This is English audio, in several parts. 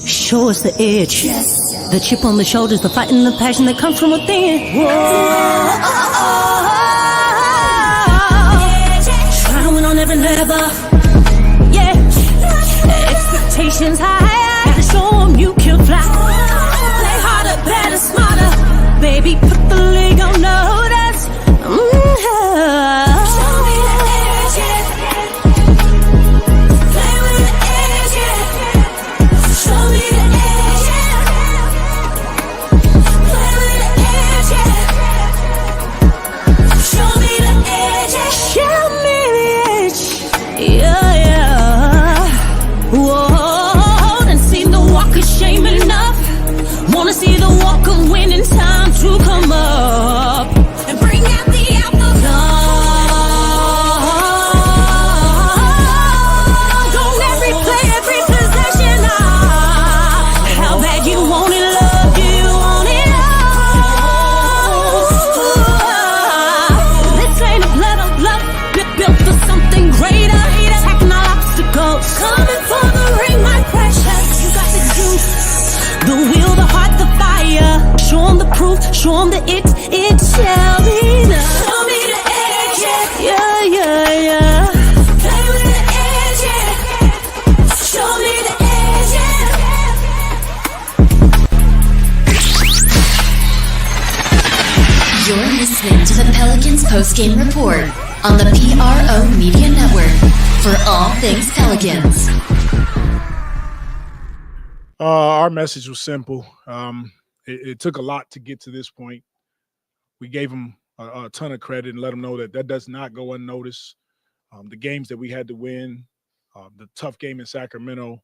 Show us the edge. Yes. The chip on the shoulders, the fight and the passion that comes from within. Whoa. Trying to win on every level. Yeah. Expectations high. Gotta show them you can fly. Play harder, better, smarter. Baby, put the league on notice. Show me the edge, yeah. Play with the edge, yeah. Show me the edge, yeah. Play with the edge, yeah. Show me the edge, yeah. Show me the edge, yeah, yeah. Whoa, done seen the walk of shame enough. Wanna see the walk of winning, time to come up and bring out the outlook. Don't every play, every possession. How bad you want it, love, do you want it all? This ain't a blood of love, built for something greater. Attacking all obstacles, coming for the ring, my precious. You got the juice, the will, the heart, the fire. Show 'em the proof, show 'em that it shall be done. Show me the edge, yeah, yeah, yeah. Play with the edge, yeah. Show me the edge, yeah. You're listening to the Pelicans postgame report on the PRO Media Network for all things Pelicans. Our message was simple. It took a lot to get to this point. We gave them a ton of credit and let them know that does not go unnoticed. The games that we had to win, the tough game in Sacramento,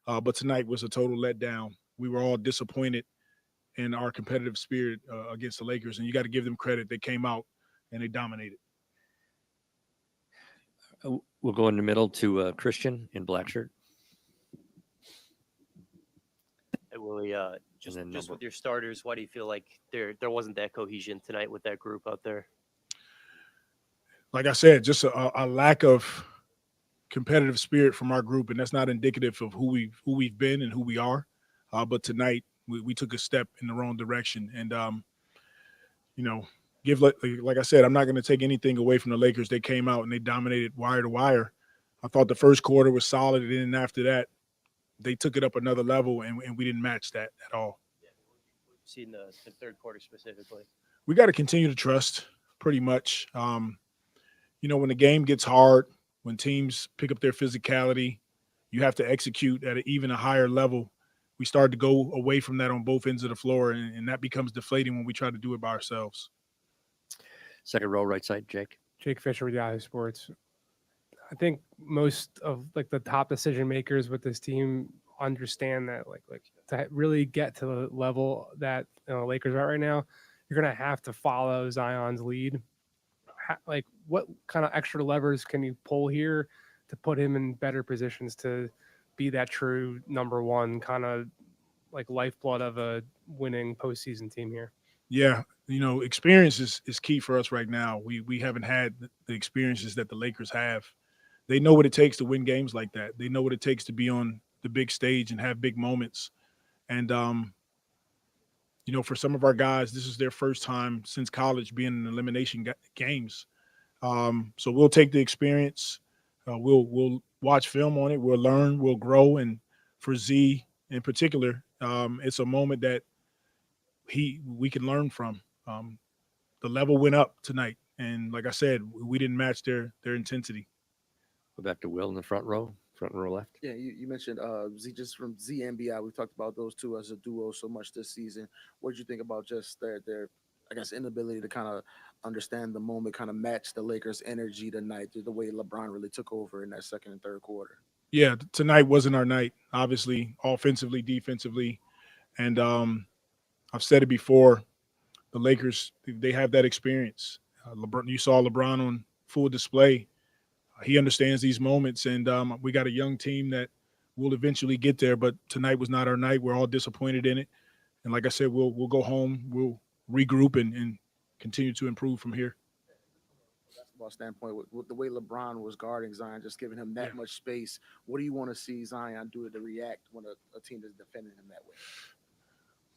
but tonight was a total letdown. We were all disappointed in our competitive spirit against the Lakers, and you got to give them credit. They came out and they dominated. We'll go in the middle to Christian in black shirt. Willie, just with your starters, why do you feel like there wasn't that cohesion tonight with that group out there? Like I said, just a lack of competitive spirit from our group, and that's not indicative of who we've been and who we are. But tonight we took a step in the wrong direction, and like I said, I'm not going to take anything away from the Lakers. They came out and they dominated wire to wire. I thought the first quarter was solid, and then after that, they took it up another level, and we didn't match that at all. Yeah, what you seen the third quarter specifically? We got to continue to trust, pretty much. When the game gets hard, when teams pick up their physicality, you have to execute at even a higher level. We started to go away from that on both ends of the floor, and that becomes deflating when we try to do it by ourselves. Second row, right side, Jake. Jake Fisher with Yahoo Sports. I think most of the top decision makers with this team understand that like to really get to the level that the Lakers are right now, you're gonna have to follow Zion's lead. What kind of extra levers can you pull here to put him in better positions to be that true number one kind of like lifeblood of a winning postseason team here? Yeah, experience is key for us right now. We haven't had the experiences that the Lakers have. They know what it takes to win games like that. They know what it takes to be on the big stage and have big moments. And, for some of our guys, this is their first time since college being in elimination games. So we'll take the experience. We'll watch film on it. We'll learn. We'll grow. And for Z in particular, it's a moment that we can learn from. The level went up tonight. And like I said, we didn't match their intensity. Go back to Will in the front row left. Yeah, you mentioned Z, just from Z and BI. We've talked about those two as a duo so much this season. What did you think about just their I guess, inability to kind of understand the moment, kind of match the Lakers' energy tonight, the way LeBron really took over in that second and third quarter? Yeah, tonight wasn't our night, obviously, offensively, defensively. And I've said it before, the Lakers, they have that experience. LeBron, you saw LeBron on full display. He understands these moments, and we got a young team that will eventually get there, but tonight was not our night. We're all disappointed in it. And like I said, we'll go home, we'll regroup and continue to improve from here. basketball standpoint, with the way LeBron was guarding Zion, just giving him that much space, what do you want to see Zion do to react when a team is defending him that way?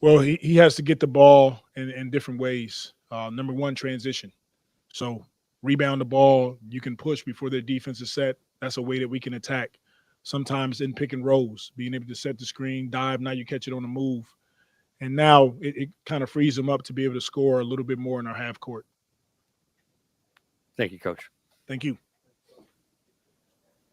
Well, he has to get the ball in different ways. Number one, transition. So rebound the ball. You can push before their defense is set. That's a way that we can attack. Sometimes in pick and rolls, being able to set the screen, dive. Now you catch it on the move. And now it kind of frees them up to be able to score a little bit more in our half court. Thank you, Coach. Thank you.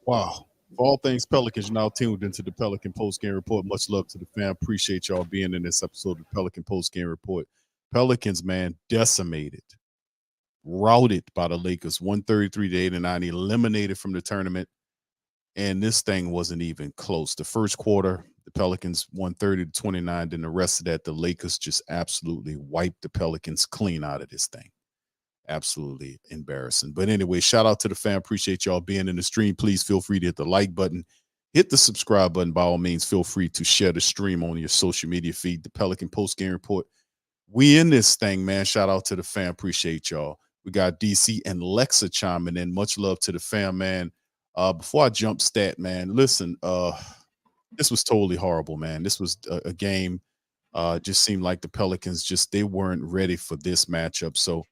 Wow. For all things Pelicans, you're now tuned into the Pelican Post Game Report. Much love to the fan. Appreciate y'all being in this episode of the Pelican Post Game Report. Pelicans, man, decimated, routed by the Lakers, 133-89, eliminated from the tournament. And this thing wasn't even close. The first quarter, the Pelicans 130-29. Then the rest of that, the Lakers just absolutely wiped the Pelicans clean out of this thing. Absolutely embarrassing. But anyway, shout out to the fan. Appreciate y'all being in the stream. Please feel free to hit the like button. Hit the subscribe button. By all means, feel free to share the stream on your social media feed, the Pelican Post Game Report. We in this thing, man. Shout out to the fan. Appreciate y'all. We got DC and Lexxah chiming in. Much love to the fan, man. Before I jump stat, man, listen, this was totally horrible, man. This was a game. Just seemed like the Pelicans they weren't ready for this matchup. So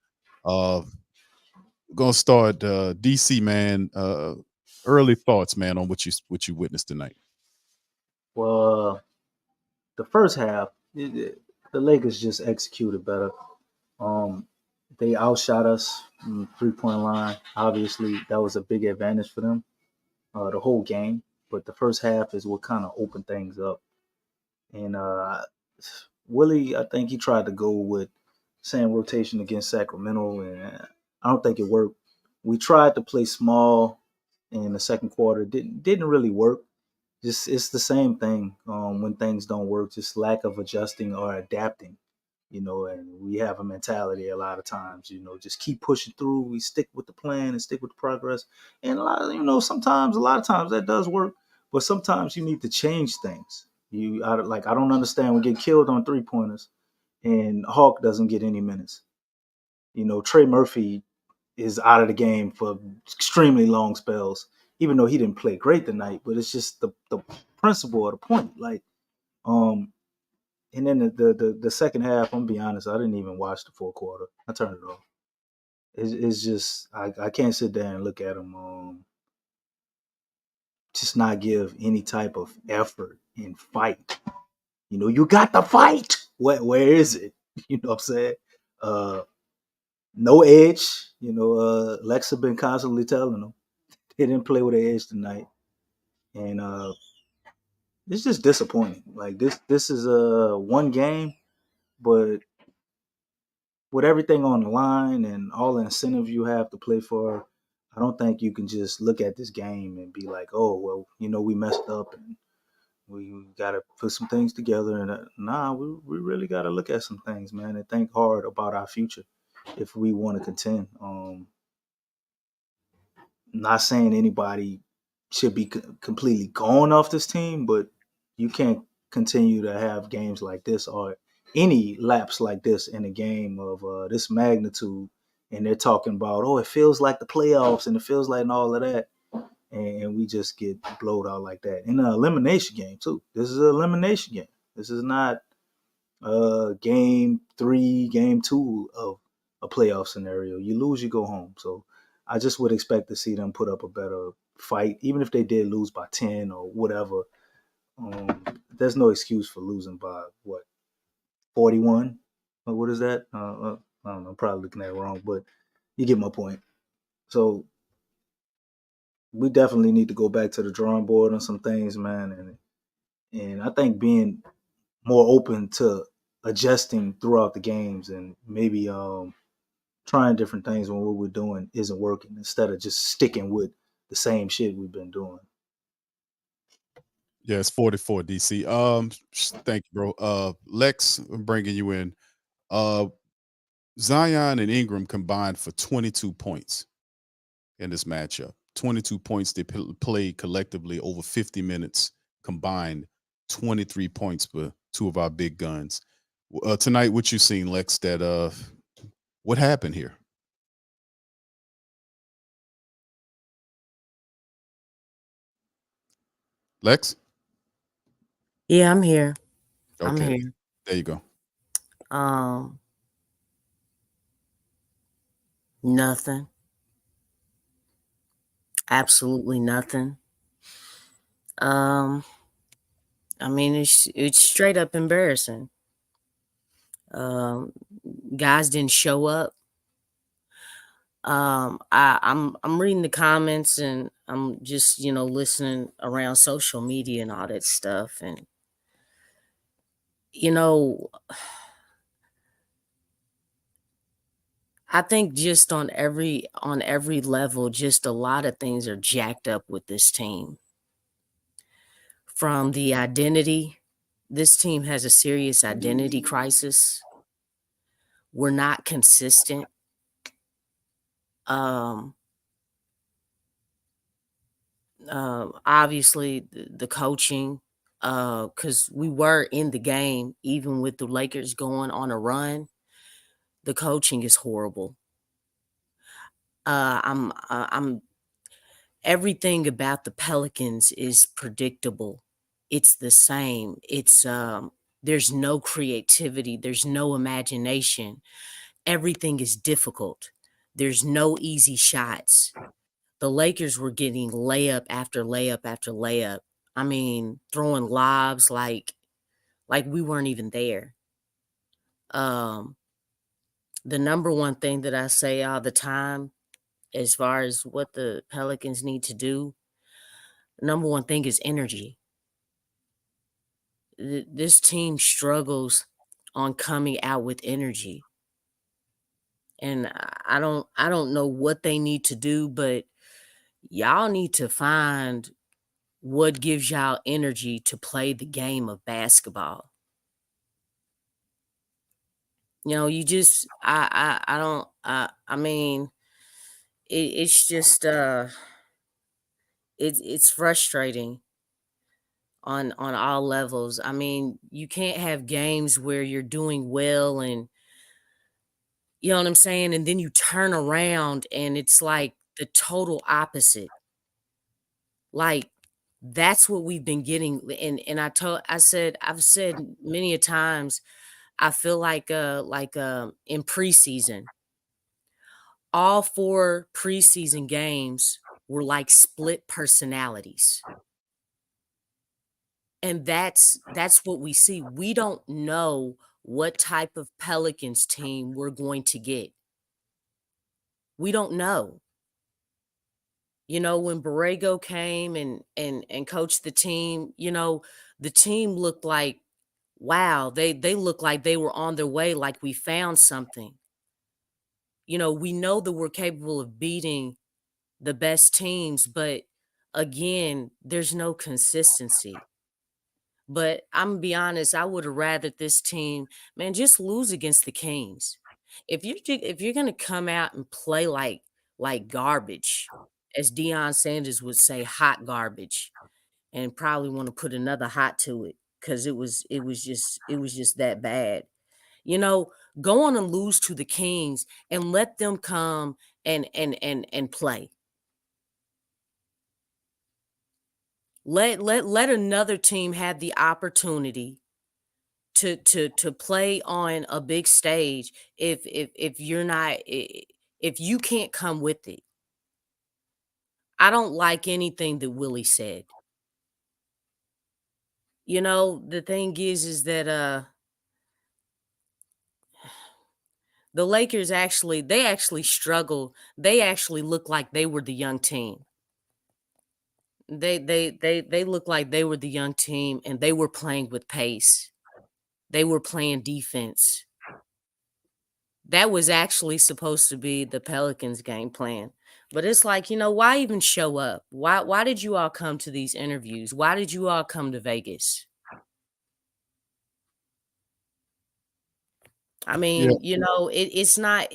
gonna start DC, man. Early thoughts, man, on what you witnessed tonight. Well, the first half, the Lakers just executed better. They outshot us from the 3-point line. Obviously, that was a big advantage for them the whole game. But the first half is what kind of opened things up. And Willie, I think he tried to go with same rotation against Sacramento, and I don't think it worked. We tried to play small in the second quarter. Didn't really work. Just it's the same thing when things don't work. Just lack of adjusting or adapting. And we have a mentality a lot of times, just keep pushing through. We stick with the plan and stick with the progress. And a lot of times that does work, but sometimes you need to change things. I don't understand. We get killed on 3-pointers and Hawk doesn't get any minutes. Trey Murphy is out of the game for extremely long spells, even though he didn't play great tonight, but it's just the principle of the point. And then the second half, I'm gonna be honest, I didn't even watch the fourth quarter. I turned it off. It's just I can't sit there and look at them just not give any type of effort and fight. You got to fight. Where is it? You know what I'm saying? No edge. Lexxah been constantly telling them they didn't play with an edge tonight, and it's just disappointing. Like this is one game, but with everything on the line and all the incentive you have to play for, I don't think you can just look at this game and be like, oh, well, we messed up and we got to put some things together. And we really got to look at some things, man, and think hard about our future if we want to contend. Not saying anybody should be completely gone off this team, but you can't continue to have games like this or any lapse like this in a game of this magnitude. And they're talking about, oh, it feels like the playoffs and it feels like all of that. And we just get blowed out like that. In an elimination game, too. This is an elimination game. This is not game 3, game 2 of a playoff scenario. You lose, you go home. So I just would expect to see them put up a better fight, even if they did lose by 10 or whatever. There's no excuse for losing by, 41? What is that? I don't know. I'm probably looking at it wrong, but you get my point. So we definitely need to go back to the drawing board on some things, man. And I think being more open to adjusting throughout the games and maybe trying different things when what we're doing isn't working instead of just sticking with the same shit we've been doing. Yeah, it's 44 DC. Thank you, bro. Lex, I'm bringing you in. Zion and Ingram combined for 22 points in this matchup. 22 points. They played collectively over 50 minutes combined. 23 points for two of our big guns. Tonight, what you seen, Lex? What happened here? Lex? Yeah, I'm here. I'm Okay. here. There you go. Um, Nothing. Absolutely nothing. Um, I mean, it's straight up embarrassing. Um, Guys didn't show up. I'm reading the comments and I'm just listening around social media and all that stuff, and you know I think just on every level, just a lot of things are jacked up with this team. From the identity, this team has a serious identity crisis. We're not consistent. Um, Obviously, the coaching, because we were in the game, even with the Lakers going on a run, the coaching is horrible. I'm Everything about the Pelicans is predictable. It's the same. There's no creativity. There's no imagination. Everything is difficult. There's no easy shots. The Lakers were getting layup after layup after layup. I mean, throwing lobs like we weren't even there. Um, the number one thing that I say all the time, as far as what the Pelicans need to do, number one thing is energy. This team struggles on coming out with energy. And I don't know what they need to do, but y'all need to find what gives y'all energy to play the game of basketball. You just I don't I mean it's just it's frustrating on all levels. I mean, you can't have games where you're doing well and you know what I'm saying, and then you turn around and it's like the total opposite. Like that's what we've been getting. And I've said many a times, I feel like in preseason, all 4 preseason games were like split personalities. And that's what we see. We don't know what type of Pelicans team we're going to get. We don't know. When Borrego came and coached the team, the team looked like, wow, they looked like they were on their way, like we found something. We know that we're capable of beating the best teams, but again, there's no consistency. But I'm gonna be honest, I would have rather this team, man, just lose against the Kings. If you're gonna come out and play like garbage, as Deion Sanders would say, hot garbage, and probably want to put another hot to it because it was just that bad. You know, Go on and lose to the Kings and let them come and play. Let another team have the opportunity to play on a big stage if you're not if you can't come with it. I don't like anything that Willie said. The thing is that the Lakers actually struggled. They actually looked like they were the young team. They looked like they were the young team and they were playing with pace. They were playing defense. That was actually supposed to be the Pelicans game plan. But it's like, why even show up? Why did you all come to these interviews? Why did you all come to Vegas? I mean, it's not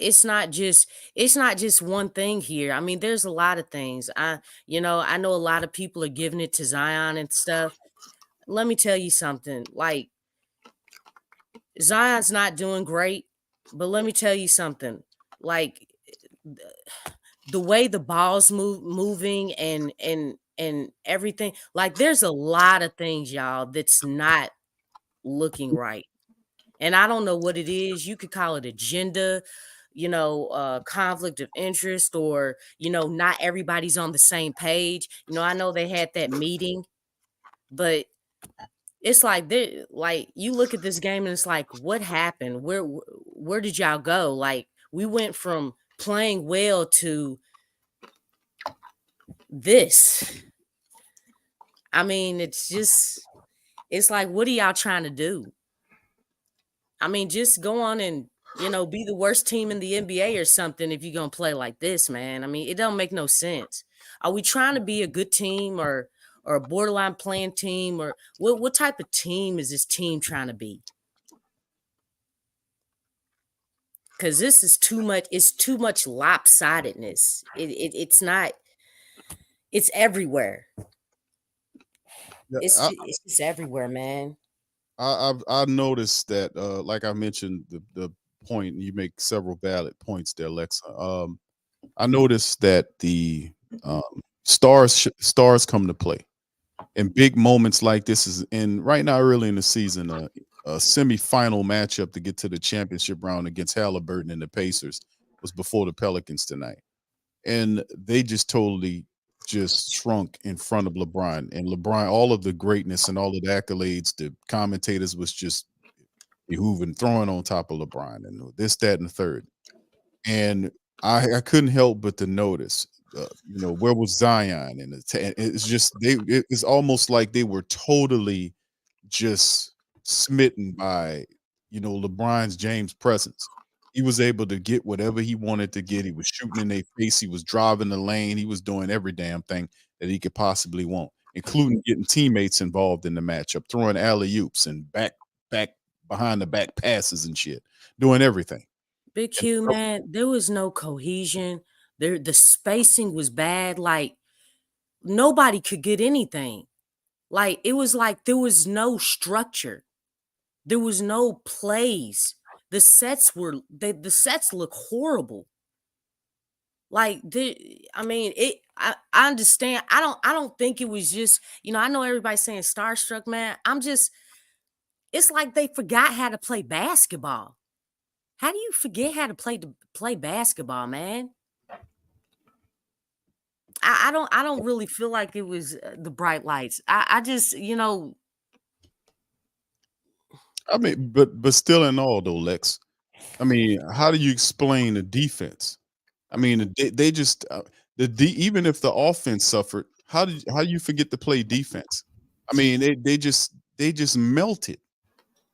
just one thing here. I mean, there's a lot of things. I know a lot of people are giving it to Zion and stuff. Let me tell you something. Like, Zion's not doing great, but let me tell you something. Like, the way the ball's moving and and everything. Like there's a lot of things, y'all, that's not looking right. And I don't know what it is. You could call it agenda, conflict of interest, or, not everybody's on the same page. I know they had that meeting, but it's like you look at this game and it's like, what happened? Where did y'all go? Like we went from playing well to this. I mean, it's like, what are y'all trying to do? I mean, just go on and, be the worst team in the NBA or something if you're going to play like this, man. I mean, it don't make no sense. Are we trying to be a good team or a borderline playing team, or what type of team is this team trying to be? Because this is too much. It's too much lopsidedness. It's not. It's everywhere. Yeah, It's just everywhere, man. I noticed that, like I mentioned, the point you make several valid points there, Lexxah. I noticed that the stars come to play in big moments like this. Is in right now early in the season, a semifinal matchup to get to the championship round against Halliburton and the Pacers was before the Pelicans tonight, and they just totally just shrunk in front of LeBron. And LeBron, all of the greatness and all of the accolades, the commentators was just behooving, throwing on top of LeBron and this, that, and the third. And I couldn't help but to notice, where was Zion? And it's just it's almost like they were totally just smitten by, LeBron James' presence. He was able to get whatever he wanted to get. He was shooting in their face. He was driving the lane. He was doing every damn thing that he could possibly want, including getting teammates involved in the matchup, throwing alley-oops and back behind the back passes and shit, doing everything. Big Q, man, there was no cohesion. The spacing was bad. Like nobody could get anything. Like it was like there was no structure. There was no plays. The sets look horrible. Like I understand. I don't think it was just, I know everybody's saying starstruck, man. It's like they forgot how to play basketball. How do you forget how to play basketball, man? I don't really feel like it was the bright lights. I just, I mean, but still in all though, Lex. I mean, how do you explain the defense? I mean, they just even if the offense suffered, how do you forget to play defense? I mean, they just melted.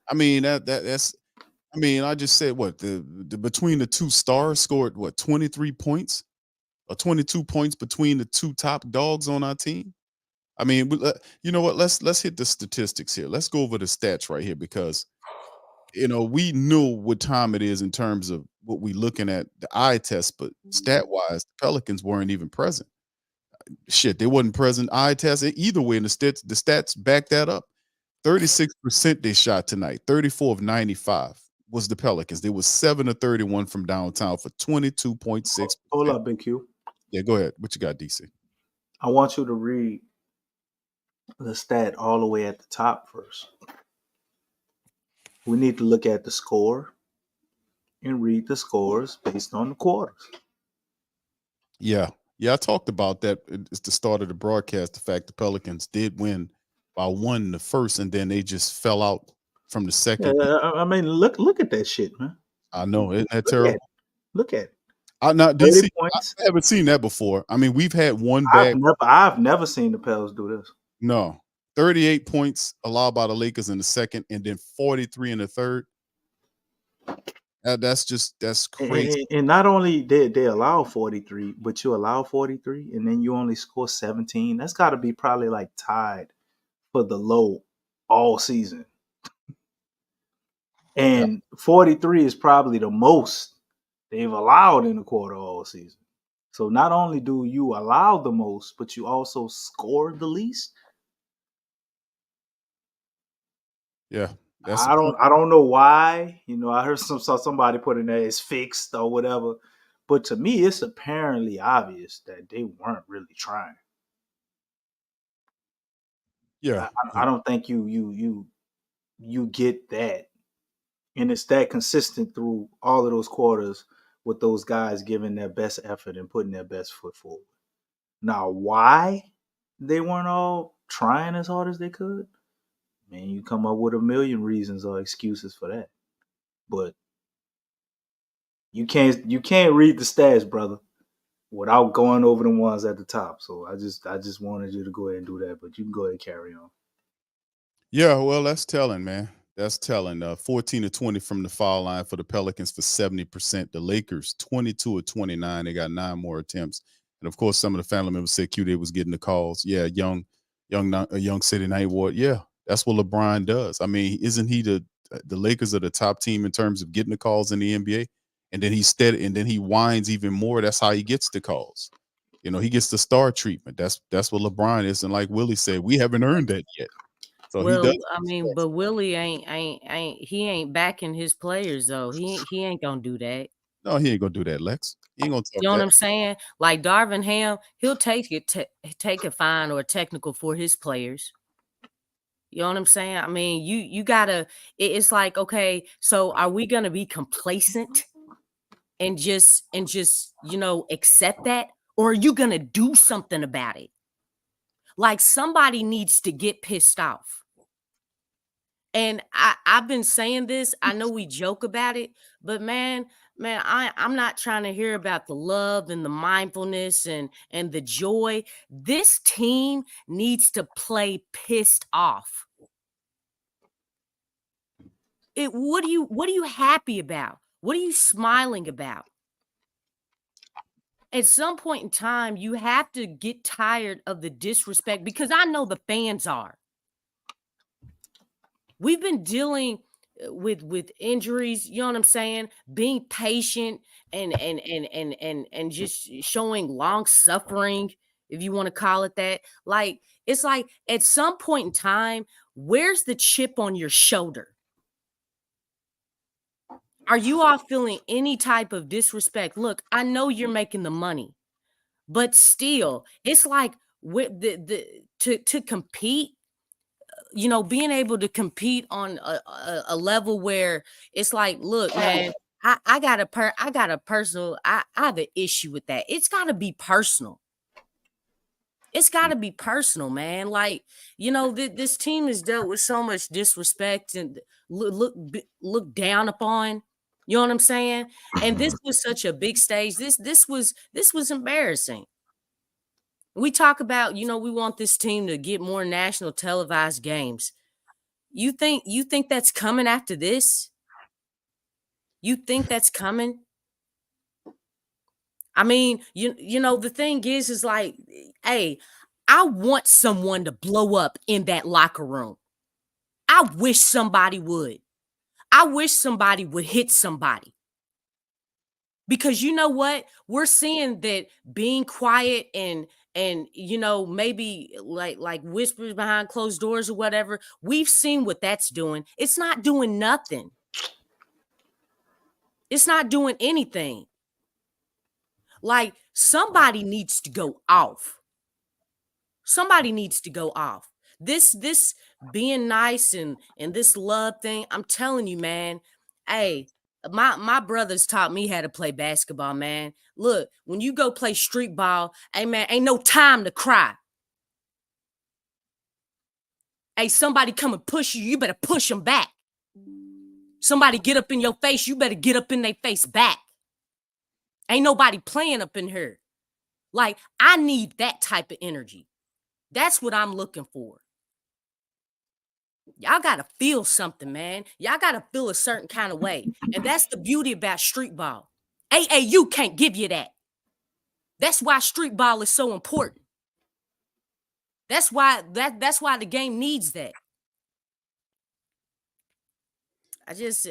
I mean that's. I mean, I just said what the between the two stars scored what 23 points or 22 points between the two top dogs on our team. I mean, you know what? Let's hit the statistics here. Let's go over the stats right here because we knew what time it is in terms of what we looking at the eye test, but stat wise, the Pelicans weren't even present. Shit, they wasn't present eye test either way, and the stats back that up. 36% they shot tonight. 34 of 95 was the Pelicans. They was 7 of 31 from downtown for 22.6%. Hold up, Big Q. Yeah, go ahead. What you got, DC? I want you to read the stat all the way at the top first. We need to look at the score and read the scores based on the quarters. Yeah, I talked about that. It's the start of the broadcast. The fact the Pelicans did win by 1 in the first, and then they just fell out from the second. Yeah, I mean, look at that shit, man. I know, isn't that terrible? Look at it. DC, I haven't seen that before. I mean, we've had one bad. I've never seen the Pels do this. No, 38 points allowed by the Lakers in the second, and then 43 in the third. That's crazy. And not only did they allow 43, but you allow 43, and then you only score 17. That's got to be probably like tied for the low all season. And 43 is probably the most they've allowed in a quarter all season. So not only do you allow the most, but you also score the least. Yeah. I don't know why. I heard somebody put in there it's fixed or whatever. But to me, it's apparently obvious that they weren't really trying. Yeah. I don't think you get that, and it's that consistent through all of those quarters with those guys giving their best effort and putting their best foot forward. Now, why they weren't all trying as hard as they could, man, you come up with a million reasons or excuses for that. But you can't read the stats, brother, without going over the ones at the top. So I just wanted you to go ahead and do that, but you can go ahead and carry on. Yeah, well, that's telling, man. That's telling. 14 to 20 from the foul line for the Pelicans for 70%. The Lakers, 22 or 29. They got 9 more attempts. And of course, some of the family members said Q was getting the calls. Yeah, young city night ward. Yeah, that's what LeBron does. I mean, isn't he the Lakers are the top team in terms of getting the calls in the NBA? And then he's steady, and then he whines even more. That's how he gets the calls. You know, he gets the star treatment. That's what LeBron is. And like Willie said, we haven't earned that yet. So he Well, does. I mean, but Willie he ain't backing his players though. He ain't gonna do that. No, he ain't gonna do that, Lex. He ain't gonna talk You know what that. I'm saying? Like Darvin Ham, he'll take a fine or a technical for his players. You know what I'm saying? I mean, you gotta. It's like, okay, so are we gonna be complacent and just accept that, or are you gonna do something about it? Like somebody needs to get pissed off. And I've been saying this. I know we joke about it, but man, I'm not trying to hear about the love and the mindfulness and the joy. This team needs to play pissed off. What are you happy about? What are you smiling about? At some point in time, you have to get tired of the disrespect, because I know the fans are. We've been dealing with injuries, you know what I'm saying? Being patient and just showing long suffering, if you want to call it that. Like, it's like at some point in time, where's the chip on your shoulder? Are you all feeling any type of disrespect? Look, I know you're making the money, but still, it's like with to compete, being able to compete on a level where it's like, look, man, I got a personal, I have an issue with that. It's got to be personal. It's got to be personal, man. Like, this team has dealt with so much disrespect and look down upon. You know what I'm saying? And this was such a big stage. This was embarrassing. We talk about, we want this team to get more national televised games. You think that's coming after this? You think that's coming? I mean, the thing is like, hey, I want someone to blow up in that locker room. I wish somebody would. I wish somebody would hit somebody. Because you know what? We're seeing that being quiet and maybe like whispers behind closed doors or whatever, we've seen what that's doing. It's not doing nothing. It's not doing anything. Like, somebody needs to go off. Somebody needs to go off. This being nice and this love thing, I'm telling you, man, hey, my brothers taught me how to play basketball, man. Look, when you go play street ball, hey, man, ain't no time to cry. Hey, somebody come and push you, you better push them back. Somebody get up in your face, you better get up in their face back. Ain't nobody playing up in here. Like, I need that type of energy. That's what I'm looking for. Y'all got to feel something, man. Y'all got to feel a certain kind of way. And that's the beauty about street ball. AAU can't give you that. That's why street ball is so important. That's why the game needs that. I just,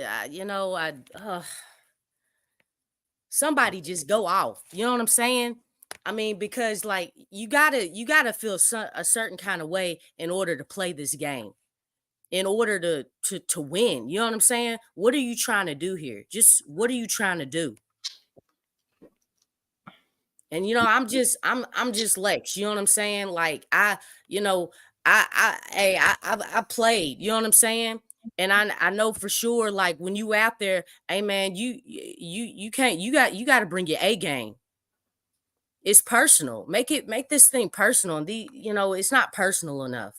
somebody just go off. You know what I'm saying? I mean, because like you gotta feel a certain kind of way in order to play this game, in order to win. You know what I'm saying? What are you trying to do here? Just what are you trying to do? And I'm just Lex. You know what I'm saying? Like I played. You know what I'm saying? And I know for sure, like when you out there, hey man, you can't you got to bring your A game. It's personal. Make this thing personal. And it's not personal enough.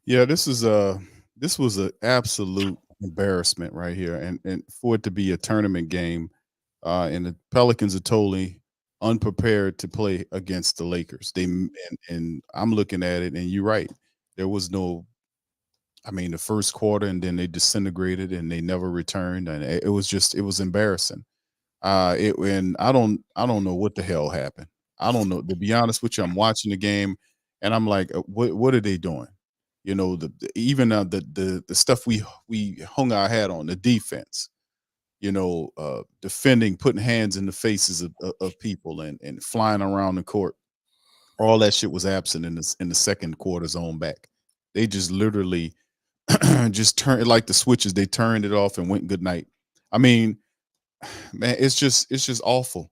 Yeah, this was an absolute embarrassment right here, and for it to be a tournament game, and the Pelicans are totally unprepared to play against the Lakers. And I'm looking at it, and you're right. There was no, I mean, the first quarter, and then they disintegrated, and they never returned, and it was embarrassing. And I don't know what the hell happened. I don't know. To be honest with you, I'm watching the game, and I'm like, what are they doing? Even the stuff we hung our hat on, the defense. Defending, putting hands in the faces of people, and flying around the court. All that shit was absent in the second quarter zone back. They just literally just turned like the switches. They turned it off and went good night. I mean, man, it's just awful.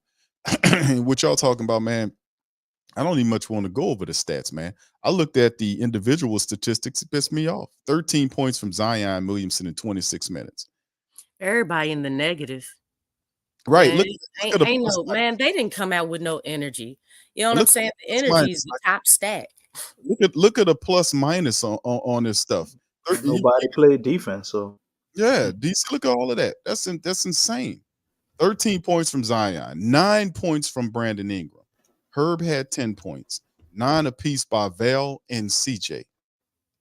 What y'all talking about, man? I don't even much want to go over the stats, man. I looked at the individual statistics. It pissed me off. 13 points from Zion Williamson in 26 minutes. Everybody in the negative. Right. Man, Look at the ain't plus no man. They didn't come out with no energy. You know what I'm Look saying? at The the plus energy minus. is the top stat. Look at a plus minus on this stuff. Nobody played defense, so Yeah, DC. Look at all of that. That's insane. 13 points from Zion, 9 points from Brandon Ingram. Herb had 10 points, 9 apiece by Val and CJ.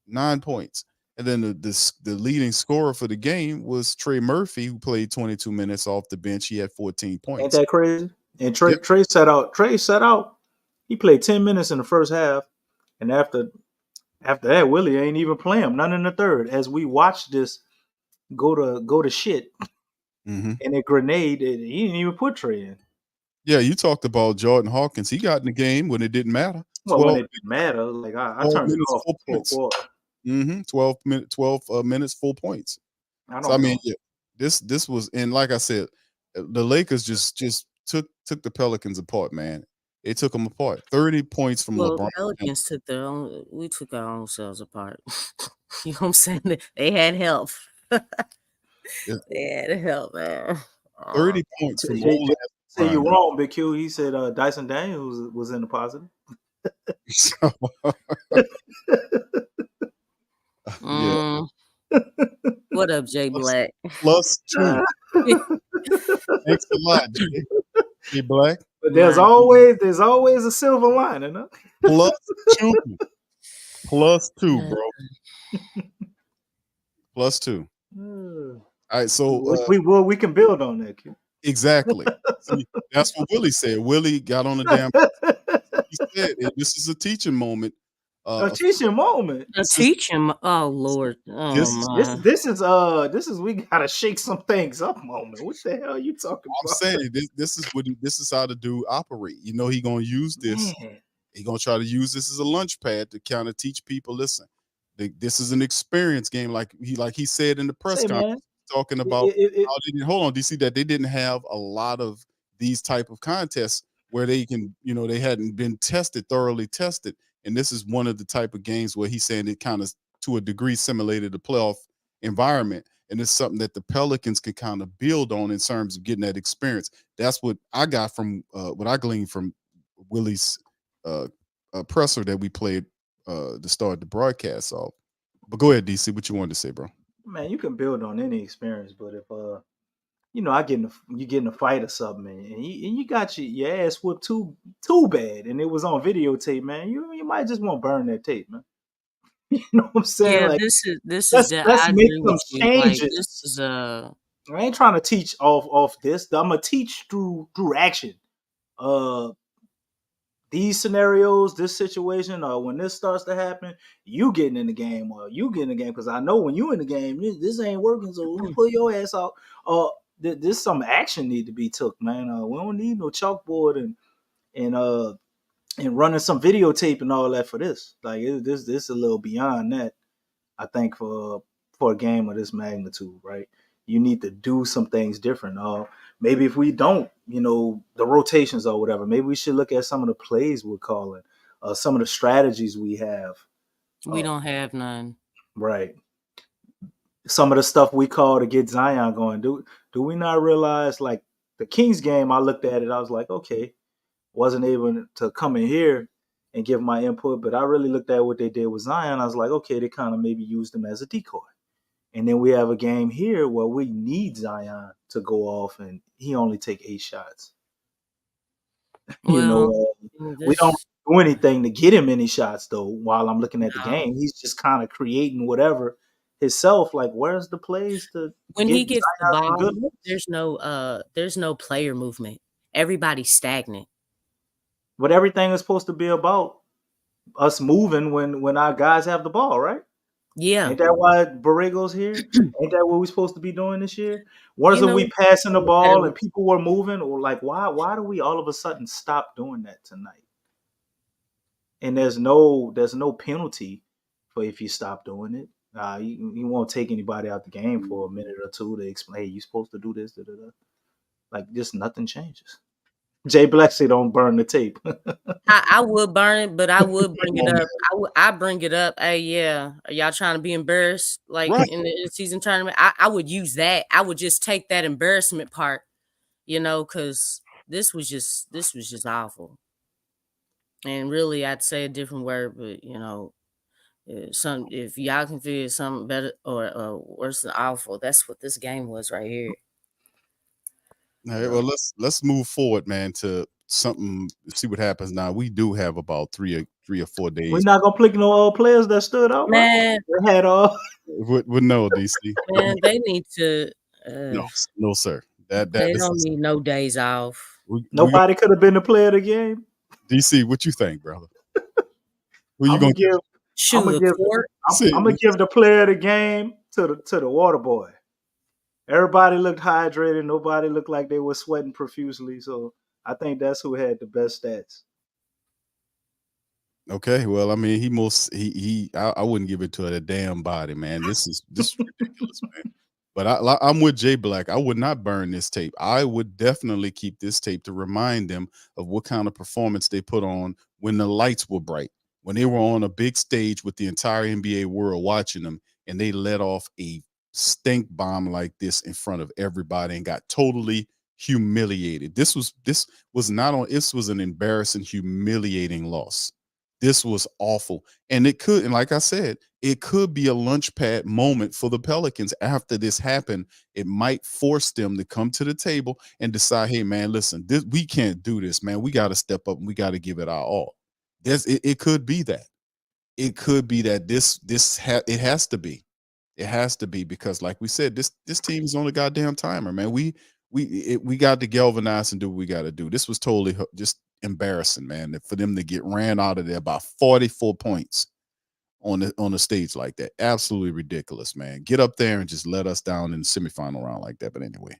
9 points. And then the leading scorer for the game was Trey Murphy, who played 22 minutes off the bench. He had 14 ain't points. that crazy? And Trey Yep. Trey set out. Trey set out. He played 10 minutes in the first half, and after that, Willie ain't even playing him. None in the third. As we watch this go to shit, Mhm. and a grenade, he didn't even put Trey in. Yeah, you talked about Jordan Hawkins. He got in the game when it didn't matter. Well, when it didn't matter, like I 12 turned it minutes, off 4 for a points. quarter. 12 minutes, 4 points. I So I don't mean, know. yeah, this was, and like I said, the Lakers just took the Pelicans apart, man. They took them apart. 30 points from Well, LeBron James. Pelicans we took our own selves apart. You know what I'm saying? They had help. Yeah, They had help, man. 30 points from Jay old ass say you LeBron. wrong, Big Q. He said Dyson Daniels was in the positive. Yeah, Mm, what up, Jay Black? plus 2. Thanks a lot, Jay. Jay Black. But there's Man, always a silver lining, huh? Plus 2. Plus 2, bro. Plus 2. All right, so We can build on that, Q. exactly. See, that's what Willie said. Willie got on the damn. He said this is a teaching moment. A teaching moment. teach him. Oh Lord. Oh This- my. This is we gotta shake some things up moment. What the hell are you talking I'm about? saying this is how the dude operate. You know, he gonna use this. Man. He gonna try to use this as a lunch pad to kind of teach people. Listen, this is an experience game, like he said in the press Say, conference, man, talking about it- how they didn't hold on. DC that they didn't have a lot of these type of contests where they can, they hadn't been thoroughly tested, and this is one of the type of games where he's saying it kind of to a degree simulated the playoff environment. And it's something that the Pelicans can kind of build on in terms of getting that experience. That's what I got from what I gleaned from Willie's presser that we played to start the broadcast off. But go ahead, DC. What you wanted to say, bro? man, you can build on any experience, but if you get in a fight or something, and you got your ass whooped too bad, and it was on videotape, man, you might just want to burn that tape, man. You know what I'm saying? Yeah, Like, this let's is that let's I make agree some with you. Like changes. this is I ain't trying to teach off this. I'm gonna teach through action. These scenarios, this situation, or when this starts to happen, you getting in the game, or you get in the game, because I know when you in the game, this ain't working. So we pull your ass out. This some action need to be took, man. We don't need no chalkboard and running some videotape and all that for this. Like this a little beyond that. I think for a game of this magnitude, right? You need to do some things different. Maybe if we don't, the rotations or whatever, maybe we should look at some of the plays we're calling. some of the strategies we have. We don't have none. Right. Some of the stuff we call to get Zion going. Do we not realize, like, the Kings game, I looked at it, I was like, okay, wasn't able to come in here and give my input, but I really looked at what they did with Zion. I was like, okay, they kind of maybe used him as a decoy. And then we have a game here where we need Zion to go off, and he only take 8 shots. Well, We don't do anything to get him any shots, though, while I'm looking at the game. He's just kind of creating whatever himself. Like, where's the plays to when get he gets the Zion some ball, good looks? there's no player movement. Everybody's stagnant. But everything is supposed to be about us moving when our guys have the ball, right? Yeah. Ain't that why Borrego's here? Ain't that what we're supposed to be doing this year? Wasn't we passing the ball and people were moving? Or like, why do we all of a sudden stop doing that tonight? And there's no penalty for if you stop doing it. You won't take anybody out the game for a minute or two to explain, hey, you're supposed to do this, da-da-da. Like, just nothing changes. Jay Blexley don't burn the tape. I would burn it, but I would bring it up. I bring it up. Hey, yeah, are y'all trying to be embarrassed like in the season tournament? I would use that. I would just take that embarrassment part, because this was just awful. And really, I'd say a different word, but if y'all can figure something better or worse than awful, that's what this game was right here. All right, well, let's move forward, man, to something. See what happens now. We do have about 3 or 4 days. We're not gonna pick no old players that stood out, man. They had all. Would no, DC. Man, they need to. No, sir. They don't need no days off. Nobody could have been the player of the game. DC, what you think, brother? Who you I'm gonna give? I'm gonna give the player of the game to the water boy. Everybody looked hydrated. Nobody looked like they were sweating profusely. So I think that's who had the best stats. Okay, well, I mean, I wouldn't give it to a damn body, man. This is ridiculous, man. But I'm with Jay Black. I would not burn this tape. I would definitely keep this tape to remind them of what kind of performance they put on when the lights were bright, when they were on a big stage with the entire NBA world watching them, and they let off a stink bomb like this in front of everybody and got totally humiliated. This was an embarrassing, humiliating loss. This was awful. And like I said, it could be a lunch pad moment for the Pelicans after this happened. It might force them to come to the table and decide, hey, man, listen, we can't do this, man. We got to step up and we got to give it our all. It could be that. It could be that it has to be. It has to be because, like we said, this team is on a goddamn timer, man. We got to galvanize and do what we got to do. This was totally just embarrassing, man, for them to get ran out of there by 44 points on a stage like that. Absolutely ridiculous, man. Get up there and just let us down in the semifinal round like that. But anyway,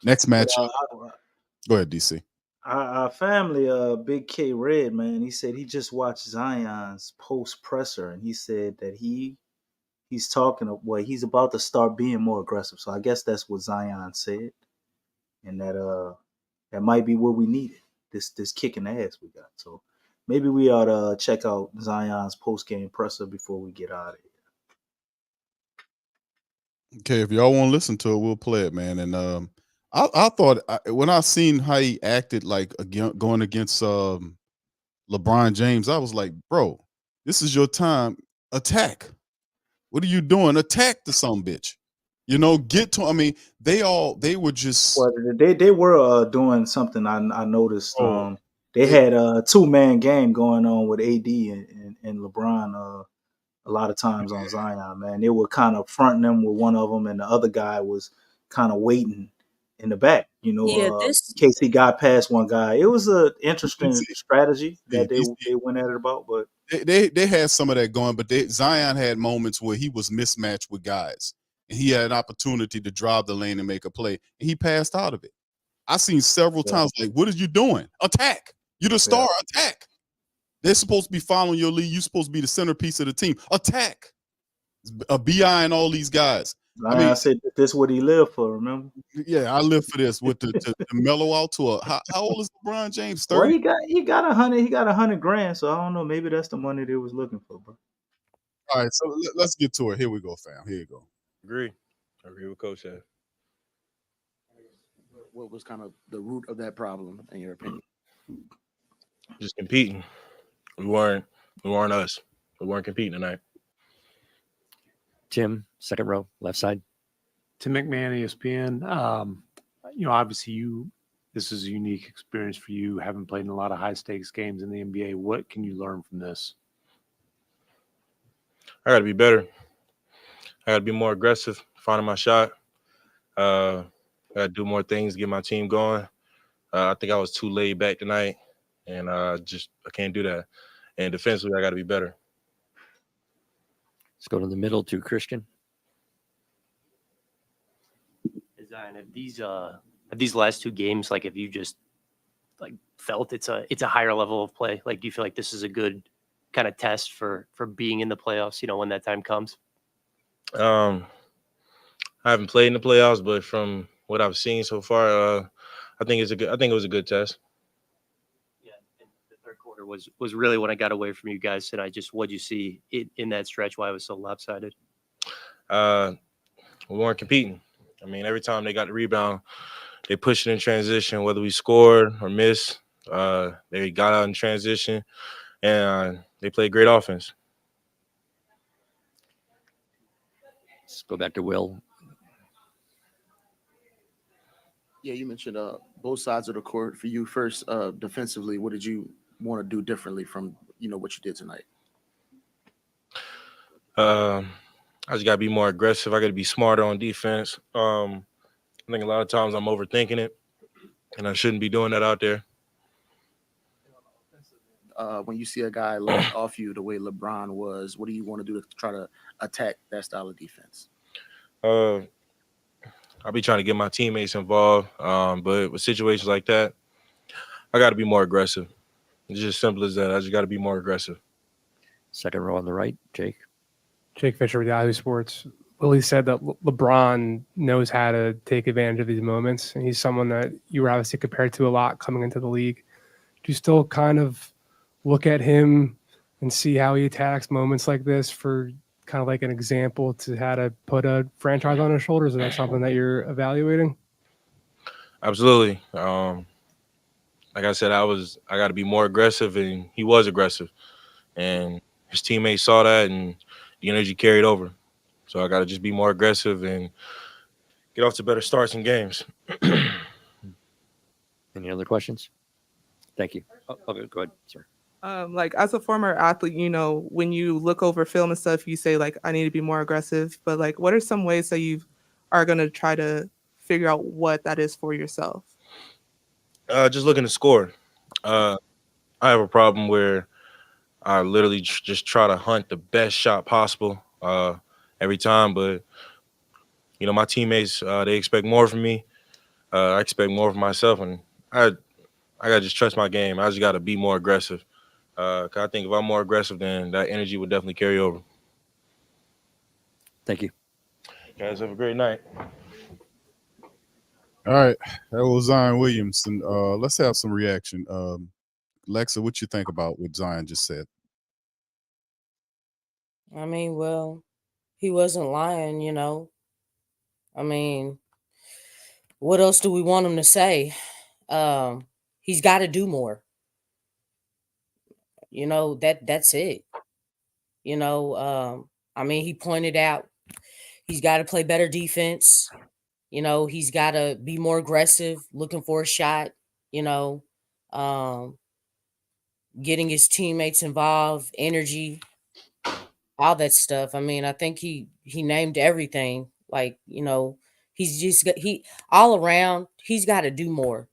next matchup. Go ahead, DC. Our family, Big K Red, man, he said he just watched Zion's post presser, and he said that he's he's about to start being more aggressive. So I guess that's what Zion said, and that might be what we needed. This kicking ass we got. So maybe we ought to check out Zion's post game presser before we get out of here. Okay, if y'all want to listen to it, we'll play it, man. And I thought when I seen how he acted like going against LeBron James, I was like, bro, this is your time. Attack. What are you doing? Attack the son bitch. Get to. I mean, they were just. Well, they were doing something. I noticed. They had a 2-man game going on with AD and LeBron. A lot of times on Zion, man, they were kind of fronting them with one of them, and the other guy was kind of waiting in the back. In case he got past one guy. It was an interesting strategy that they went at it about, but. They had some of that going, but Zion had moments where he was mismatched with guys, and he had an opportunity to drive the lane and make a play, and he passed out of it. I seen several times like, what are you doing? Attack. You're the star. Attack. They're supposed to be following your lead. You're supposed to be the centerpiece of the team. Attack. BI and all these guys. I said this is what he lived for. Remember? Yeah, I live for this with to mellow out to a how old is LeBron James? Well, 30? he got $100,000. So I don't know. Maybe that's the money they was looking for, bro. All right, so let's get to it. Here we go, fam. Here you go. Agree with Coach said. What was kind of the root of that problem, in your opinion? Just competing. We weren't us. We weren't competing tonight. Tim, second row, left side. Tim McMahon, ESPN. Obviously this is a unique experience for you, having played in a lot of high stakes games in the NBA. What can you learn from this? I got to be better. I got to be more aggressive, finding my shot. I got to do more things, get my team going. I think I was too laid back tonight, and I can't do that. And defensively, I got to be better. Let's go to the middle to Christian. Zion, have these last two games, like, have you just like felt it's a higher level of play? Like, do you feel like this is a good kind of test for being in the playoffs, when that time comes? I haven't played in the playoffs, but from what I've seen so far, I think it was a good test. Yeah, and the third quarter was really when I got away from you guys tonight. Just what'd you see in that stretch? Why it was so lopsided? We weren't competing. I mean, every time they got the rebound, they pushed it in transition, whether we scored or missed. They got out in transition, and they played great offense. Let's go back to Will. Yeah, you mentioned both sides of the court. For you first, defensively, what did you want to do differently from what you did tonight? I just got to be more aggressive. I got to be smarter on defense. I think a lot of times I'm overthinking it, and I shouldn't be doing that out there. When you see a guy left off you the way LeBron was, what do you want to do to try to attack that style of defense? I'll be trying to get my teammates involved, but with situations like that, I got to be more aggressive. It's just simple as that. I just got to be more aggressive. Second row on the right, Jake. Jake Fisher with Yahoo Sports. Willie said that LeBron knows how to take advantage of these moments, and he's someone that you were obviously compared to a lot coming into the league. Do you still kind of look at him and see how he attacks moments like this for kind of like an example to how to put a franchise on his shoulders? Is that something that you're evaluating? Absolutely. Like I said, I got to be more aggressive, and he was aggressive, and his teammates saw that, and the energy carried over. So I got to just be more aggressive and get off to better starts in games. Any other questions? Thank you. Okay, go ahead, sir. Like, as a former athlete, when you look over film and stuff, you say, like, I need to be more aggressive. But, like, what are some ways that you are going to try to figure out what that is for yourself? Just looking to score. I have a problem where I literally just try to hunt the best shot possible every time. But, my teammates, they expect more from me. I expect more from myself. And I got to just trust my game. I just got to be more aggressive. 'Cause I think if I'm more aggressive, then that energy would definitely carry over. Thank you. Guys, have a great night. All right, that was Zion Williamson. Let's have some reaction. Lexxah, what you think about what Zion just said? I mean, well, he wasn't lying, I mean, what else do we want him to say? He's got to do more. That's it. I mean, he pointed out he's got to play better defense. He's got to be more aggressive, looking for a shot, getting his teammates involved, energy, all that stuff. I mean, I think he named everything. Like, he's just all around, he's got to do more.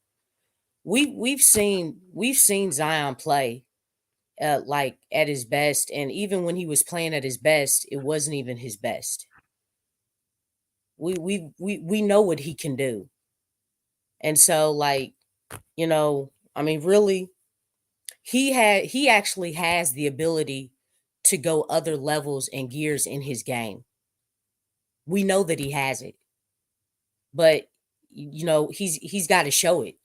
We've seen Zion play like at his best, and even when he was playing at his best, it wasn't even his best. We know what he can do. And so, like, I mean, really, he actually has the ability to go other levels and gears in his game. We know that he has it, but you know, he's got to show it.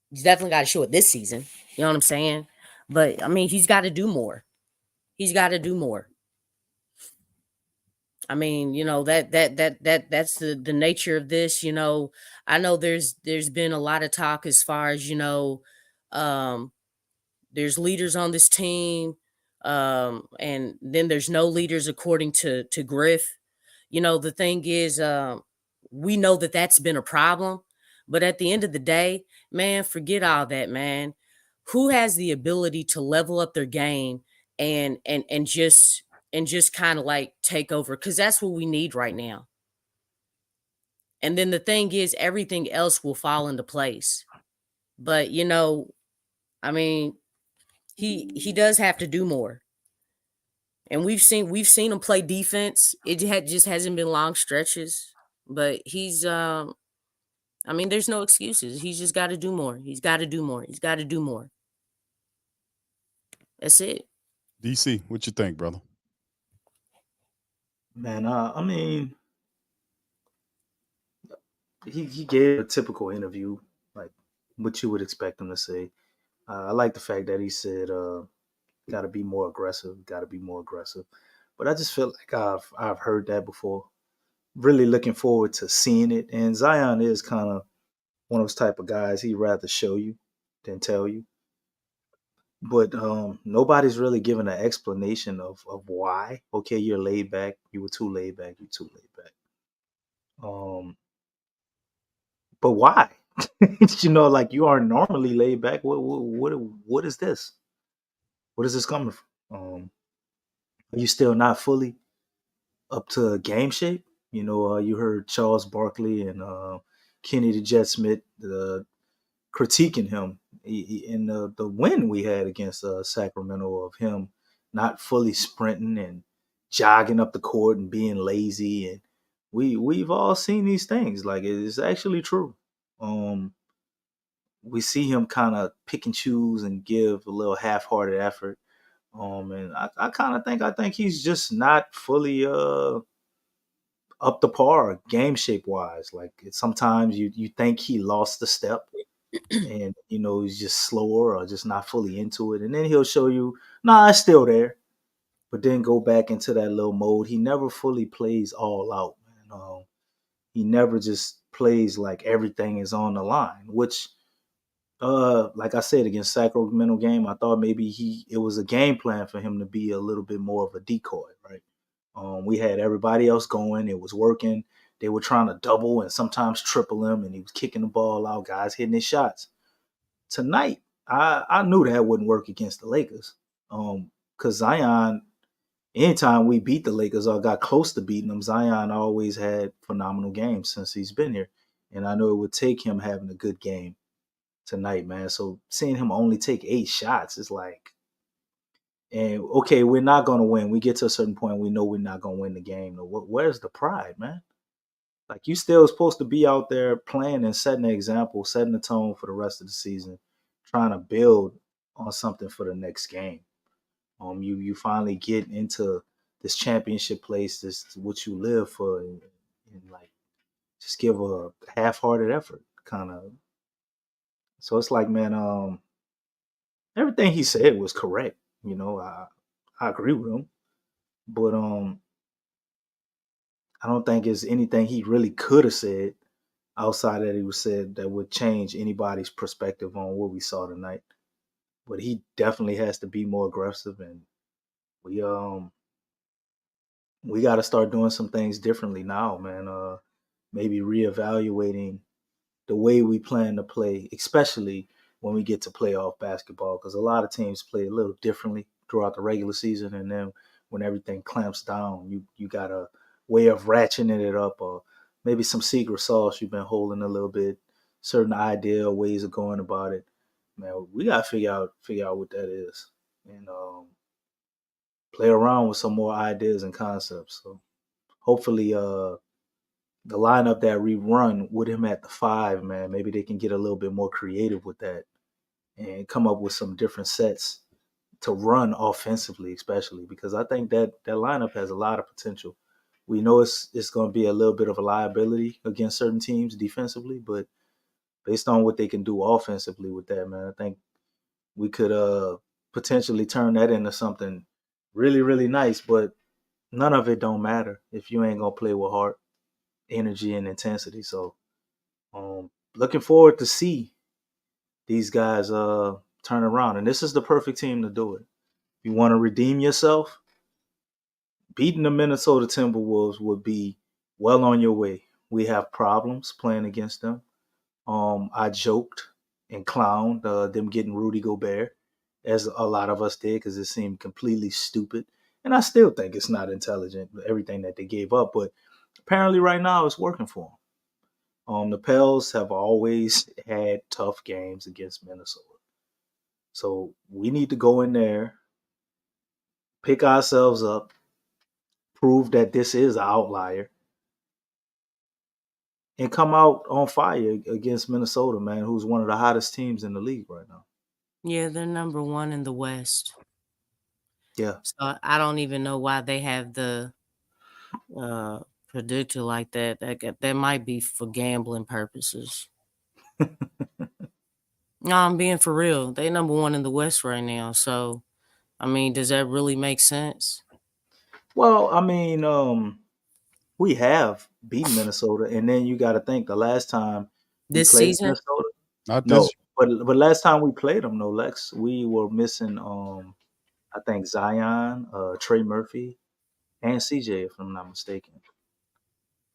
He's definitely got to show it this season. You know what I'm saying? But I mean, he's got to do more. He's got to do more. I mean, you know, that's the nature of this. You know, I know there's been a lot of talk as far as, you know, um, there's leaders on this team, and then there's no leaders according to Griff. You know, the thing is, we know that that's been a problem, but at the end of the day, man, forget all that, man. Who has the ability to level up their game and just kind of like take over? Because that's what we need right now. And then the thing is, everything else will fall into place. But you know, I mean, he does have to do more. And we've seen him play defense. It just hasn't been long stretches. But he's I mean, there's no excuses. He's just got to do more. He's got to do more. He's got to do more. That's it. DC, what you think, brother? Man, I mean, he gave a typical interview, like what you would expect him to say. I like the fact that he said, "Got to be more aggressive. Got to be more aggressive." But I just feel like I've heard that before. Really looking forward to seeing it. And Zion is kind of one of those type of guys. He'd rather show you than tell you. But nobody's really given an explanation of why. Okay, you're laid back. You were too laid back. You're too laid back. But why? You know, like you are normally laid back. What is this? What is this coming from? Are you still not fully up to game shape? You know, you heard Charles Barkley and Kenny the Jet Smith critiquing him in the win we had against Sacramento of him not fully sprinting and jogging up the court and being lazy. And we've all seen these things. Like it's actually true. We see him kind of pick and choose and give a little half-hearted effort. And I kind of think he's just not fully up to par game shape wise. Like sometimes you think he lost the step and you know he's just slower or just not fully into it, and then he'll show you, nah, it's still there, but then go back into that little mode. He never fully plays all out, man. He never just plays like everything is on the line, which like I said against Sacramento game, I thought maybe it was a game plan for him to be a little bit more of a decoy, right? We had everybody else going, it was working. They were trying to double and sometimes triple him, and he was kicking the ball out, guys hitting his shots. Tonight, I knew that wouldn't work against the Lakers. Because Zion, anytime we beat the Lakers or got close to beating them, Zion always had phenomenal games since he's been here. And I know it would take him having a good game tonight, man. So seeing him only take 8 shots is like, and okay, we're not going to win. We get to a certain point, we know we're not going to win the game. Where's the pride, man? Like you still supposed to be out there playing and setting an example, setting the tone for the rest of the season, trying to build on something for the next game. You finally get into this championship place, this what you live for, and like just give a half-hearted effort, kind of. So it's like, man, everything he said was correct. You know, I agree with him, but I don't think it's anything he really could have said outside that he was said that would change anybody's perspective on what we saw tonight. But he definitely has to be more aggressive, and we got to start doing some things differently now, man. Maybe reevaluating the way we plan to play, especially when we get to playoff basketball, because a lot of teams play a little differently throughout the regular season, and then when everything clamps down, you got a way of ratcheting it up, or maybe some secret sauce you've been holding a little bit, certain idea ways of going about it. Man, we gotta figure out what that is, and play around with some more ideas and concepts. So hopefully, the lineup that we run with him at the 5, man, maybe they can get a little bit more creative with that and come up with some different sets to run offensively, especially because I think that lineup has a lot of potential. We know it's going to be a little bit of a liability against certain teams defensively, but based on what they can do offensively with that, man, I think we could potentially turn that into something really, really nice. But none of it don't matter if you ain't gonna play with heart, energy, and intensity. So, looking forward to see these guys turn around, and this is the perfect team to do it. If you want to redeem yourself, beating the Minnesota Timberwolves would be well on your way. We have problems playing against them. I joked and clowned them getting Rudy Gobert, as a lot of us did, because it seemed completely stupid. And I still think it's not intelligent, everything that they gave up. But apparently right now it's working for them. The Pels have always had tough games against Minnesota. So we need to go in there, pick ourselves up, prove that this is an outlier, and come out on fire against Minnesota, man, who's one of the hottest teams in the league right now. Yeah, they're number one in the West. Yeah. So I don't even know why they have the predictor like that. That might be for gambling purposes. No, I'm being for real. They number one in the West right now. So, I mean, does that really make sense? Well, I mean, we have beaten Minnesota, and then you got to think the last time we This played season? Minnesota. Not No, this. but last time we played them, no Lex, we were missing. I think Zion, Trey Murphy, and CJ, if I'm not mistaken.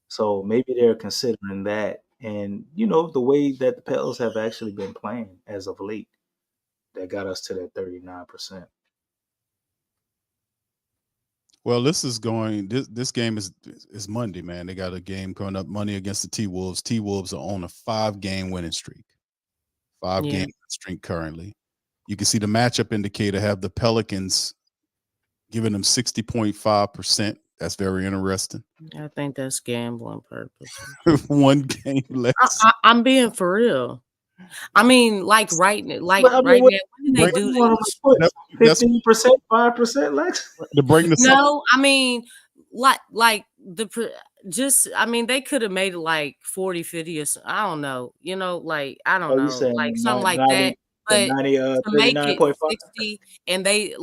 So maybe they're considering that, and the way that the Pels have actually been playing as of late, that got us to that 39%. Well, this game is Monday, man. They got a game coming up Monday against the T-Wolves. T-Wolves are on a 5-game winning streak. 5-game Yeah. winning streak currently. You can see the matchup indicator have the Pelicans giving them 60.5%. That's very interesting. I think that's gambling purposes. 1 game less. I'm being for real. I mean, like right now, But I mean, when did they what do you want this? them to put? 15%, 5%, Lex? To bring the No, I mean, I mean, they could have made it like 40, 50 or I don't know, I don't Oh, you know, saying like something like 90, that. But 90, to make it 39.5? 60, and they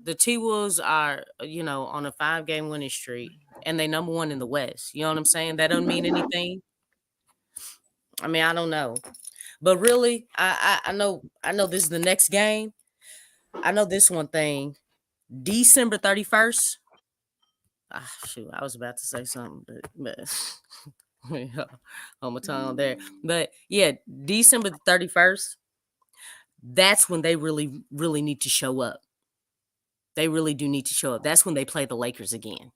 the T-Wolves are, on a 5-game winning streak, and they number one in the West. You know what I'm saying? That doesn't mean anything. I mean, I don't know. But really, I know this is the next game. I know this one thing. December 31st. Shoot, I was about to say something, but on my tongue there. But yeah, December the 31st, that's when they really, really need to show up. They really do need to show up. That's when they play the Lakers again.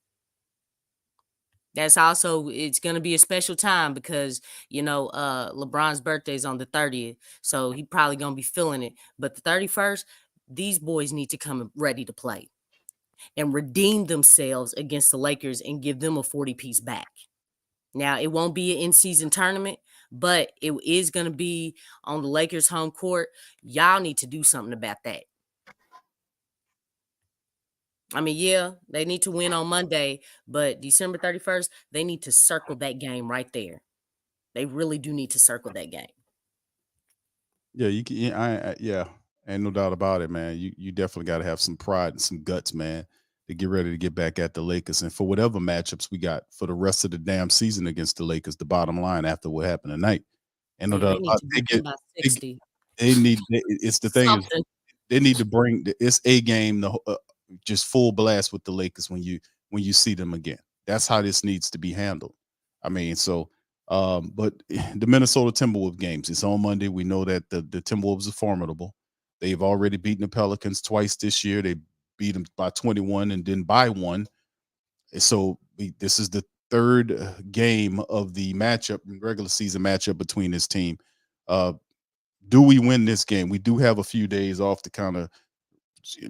That's also, it's going to be a special time because, LeBron's birthday is on the 30th. So he probably going to be feeling it. But the 31st, these boys need to come ready to play and redeem themselves against the Lakers and give them a 40-piece back. Now, it won't be an in-season tournament, but it is going to be on the Lakers' home court. Y'all need to do something about that. I mean, yeah, they need to win on Monday, but December 31st, they need to circle that game right there. They really do need to circle that game. Yeah, you can. Yeah, ain't no doubt about it, man. You definitely got to have some pride and some guts, man, to get ready to get back at the Lakers. And for whatever matchups we got for the rest of the damn season against the Lakers, the bottom line after what happened tonight, ain't no Yeah, doubt they need about to it. beat them by 60. It's the thing is Something. they need to bring it's a game just full blast with the Lakers when you see them again. That's how this needs to be handled. I mean, so but the Minnesota Timberwolves games, it's on Monday. We know that the Timberwolves are formidable. They've already beaten the Pelicans twice this year. They beat them by 21 and then by 1. And so this is the third game of the matchup, regular season matchup between this team. Do we win this game? We do have a few days off to kind of Yeah,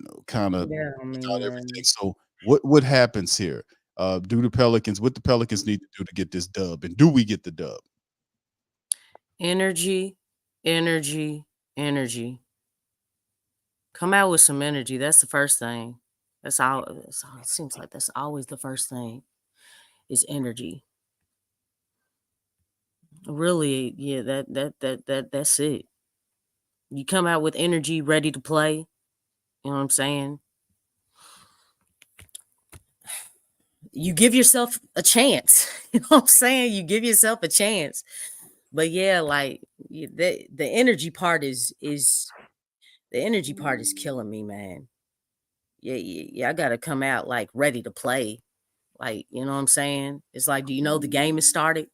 I mean, everything. So what happens here? What the Pelicans need to do to get this dub, and do we get the dub? energy. Come out with some energy. That's the first thing. That's all. It seems like that's always the first thing is energy. Really, yeah. That's it. You come out with energy, ready to play. You know what I'm saying? You give yourself a chance. You know what I'm saying? You give yourself a chance. But yeah, like the energy part is the energy part is killing me, man. Yeah. I gotta come out like ready to play. Like, you know what I'm saying? It's like, do you know the game is started?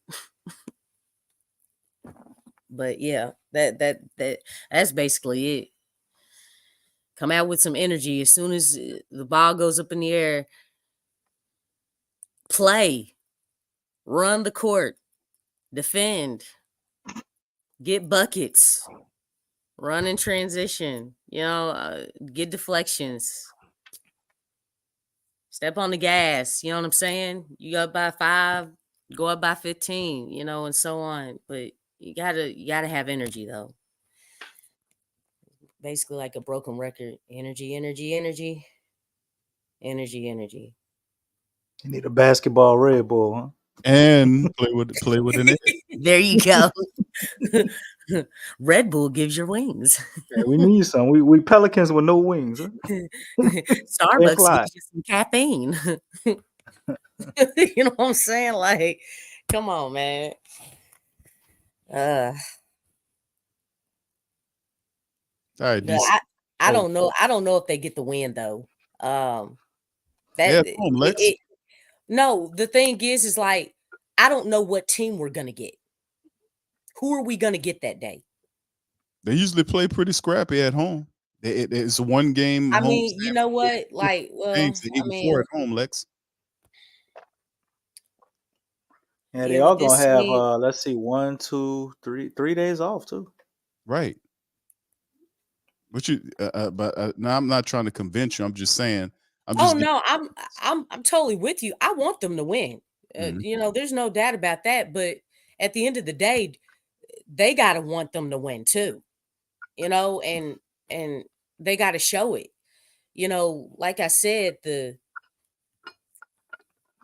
But yeah, that's basically it. Come out with some energy as soon as the ball goes up in the air. Play, run the court, defend, get buckets, run in transition. Get deflections. Step on the gas. You know what I'm saying? You go up by 5, go up by 15. And so on. But you gotta have energy though. Basically like a broken record. Energy, energy, energy. Energy, energy. You need a basketball Red Bull, huh? And play with an edge. There you go. Red Bull gives you wings. Yeah, we need some. We Pelicans with no wings, huh? Starbucks fly. gives you some caffeine. You know what I'm saying? Like, come on, man. All right, No, I don't know. I don't know if they get the win though. No, the thing is like I don't know what team we're gonna get. Who are we gonna get that day? They usually play pretty scrappy at home. It's one game. I home mean, you know what? Like, well, games, I 84 mean, at home, Lex. Yeah, they yeah, all with gonna this have team, let's see, 1, 2, 3 days off too. Right. But now I'm not trying to convince you. I'm just saying. oh no, I'm totally with you. I want them to win. Mhm. There's no doubt about that. But at the end of the day, they gotta want them to win too. And they gotta show it. Like I said,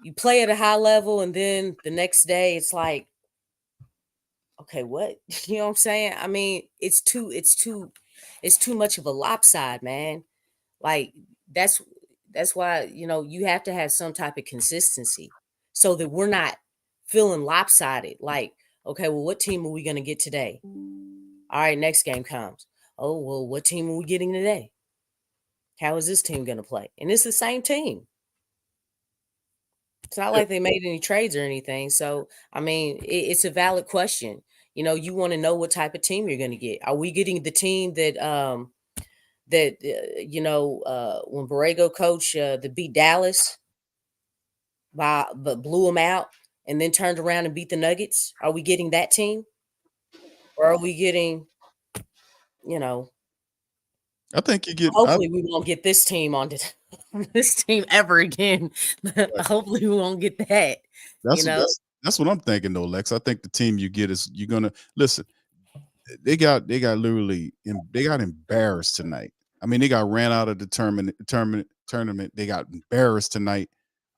you play at a high level, and then the next day it's like, okay, what? You know what I'm saying? I mean, it's too much of a lopside, man. Like that's why you have to have some type of consistency so that we're not feeling lopsided. Like, okay, well, what team are we gonna get today? All right, next game comes. Oh, well, what team are we getting today? How is this team gonna play? And it's the same team. It's not like they made any trades or anything. So, I mean, it's a valid question. You want to know what type of team you're going to get. Are we getting the team that when Borrego coach that beat Dallas but blew them out and then turned around and beat the Nuggets? Are we getting that team? Or are we getting, I think you get. hopefully we won't get this team on this team ever again. Hopefully we won't get that. That's what I'm thinking though, Lex. I think the team you get is you're gonna listen. They got literally they got embarrassed tonight. I mean, they got ran out of the tournament. They got embarrassed tonight.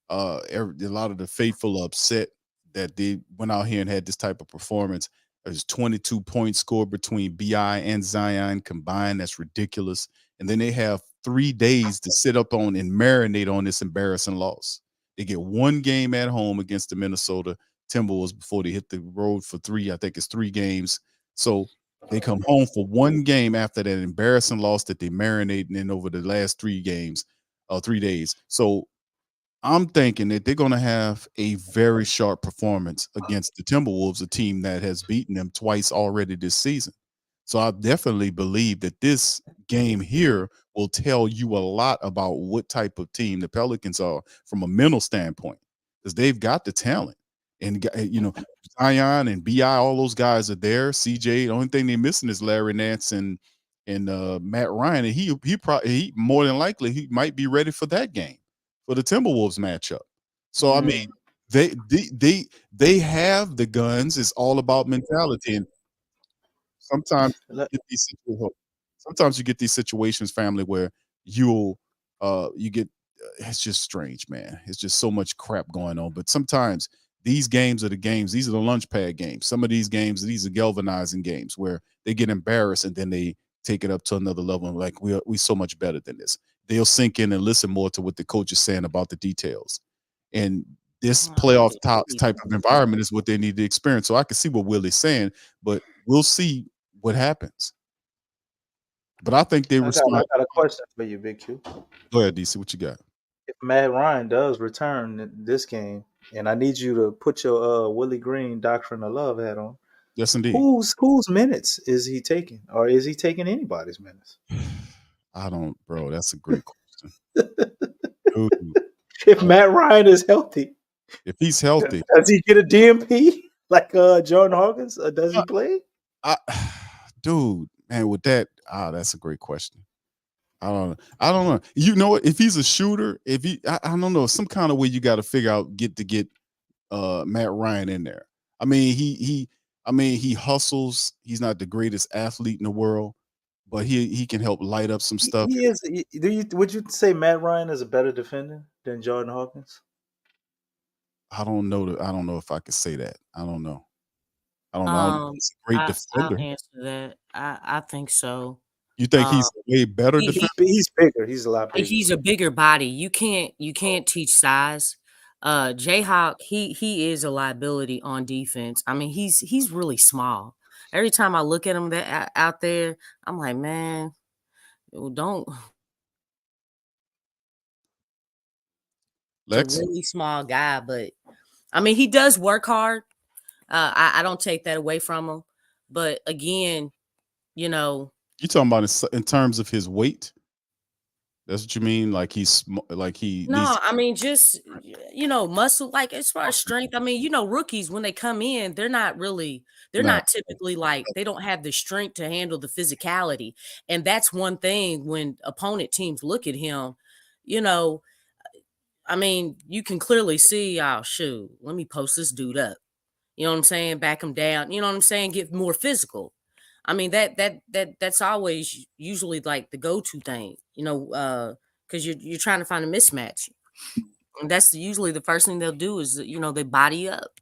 A lot of the faithful upset that they went out here and had this type of performance. There's 22 points scored between BI and Zion combined. That's ridiculous. And then they have 3 days to sit up on and marinate on this embarrassing loss. They get one game at home against the Minnesota Timberwolves before they hit the road for 3. I think it's 3 games. So they come home for one game after that embarrassing loss that they marinating in over the last 3 games, 3 days. So I'm thinking that they're going to have a very sharp performance against the Timberwolves, a team that has beaten them twice already this season. So I definitely believe that this game here will tell you a lot about what type of team the Pelicans are from a mental standpoint, because they've got the talent. And, Zion and BI, all those guys are there. CJ, the only thing they're missing is Larry Nance and Matt Ryan. And he more than likely, he might be ready for that game, for the Timberwolves matchup. So, I mean, they have the guns. It's all about mentality. And sometimes you get these situations, family, where you get it's just strange, man. It's just so much crap going on. But sometimes these games are the games. These are the lunch pad games. Some of these games, these are galvanizing games where they get embarrassed and then they take it up to another level. And like we so much better than this. They'll sink in and listen more to what the coach is saying about the details. And this playoff type of environment is what they need to experience. So I can see what Willie's saying, but we'll see what happens. But I think they respond. I got a question for you, Big Q. Go ahead, DC. What you got? If Matt Ryan does return this game, and I need you to put your Willie Green Doctrine of Love hat on, Yes, indeed. whose minutes is he taking, or is he taking anybody's minutes? I don't, bro. That's a great question. Dude, If Matt Ryan is healthy, if he's healthy, does he get a DMP like Jordan Hawkins, or does he play? Dude, man, with that, that's a great question. I don't know. You know what? If he's a shooter, I don't know, some kind of way you got to figure out get Matt Ryan in there. I mean, he hustles. He's not the greatest athlete in the world, but he can help light up some stuff. He is. Would you say Matt Ryan is a better defender than Jordan Hawkins? I don't know. I don't know if I could say that. I don't know. I don't know. He's a great defender. I'll answer that. I think so. You think he's a way better defender? He's bigger. He's a lot bigger. He's a bigger body. You can't teach size. Jayhawk, he is a liability on defense. I mean, he's really small. Every time I look at him out there, I'm like, man, don't. Lex? A really small guy, but I mean, he does work hard. I don't take that away from him. But again, you know. You talking about in terms of his weight? That's what you mean? Like No, I mean, just, muscle, like as far as strength. I mean, rookies, when they come in, they're not typically like, they don't have the strength to handle the physicality. And that's one thing when opponent teams look at him, I mean, you can clearly see, oh, shoot, let me post this dude up. You know what I'm saying? Back him down. You know what I'm saying? Get more physical. I mean, that's always usually like the go-to thing, because you're trying to find a mismatch. And that's usually the first thing they'll do is, they body up.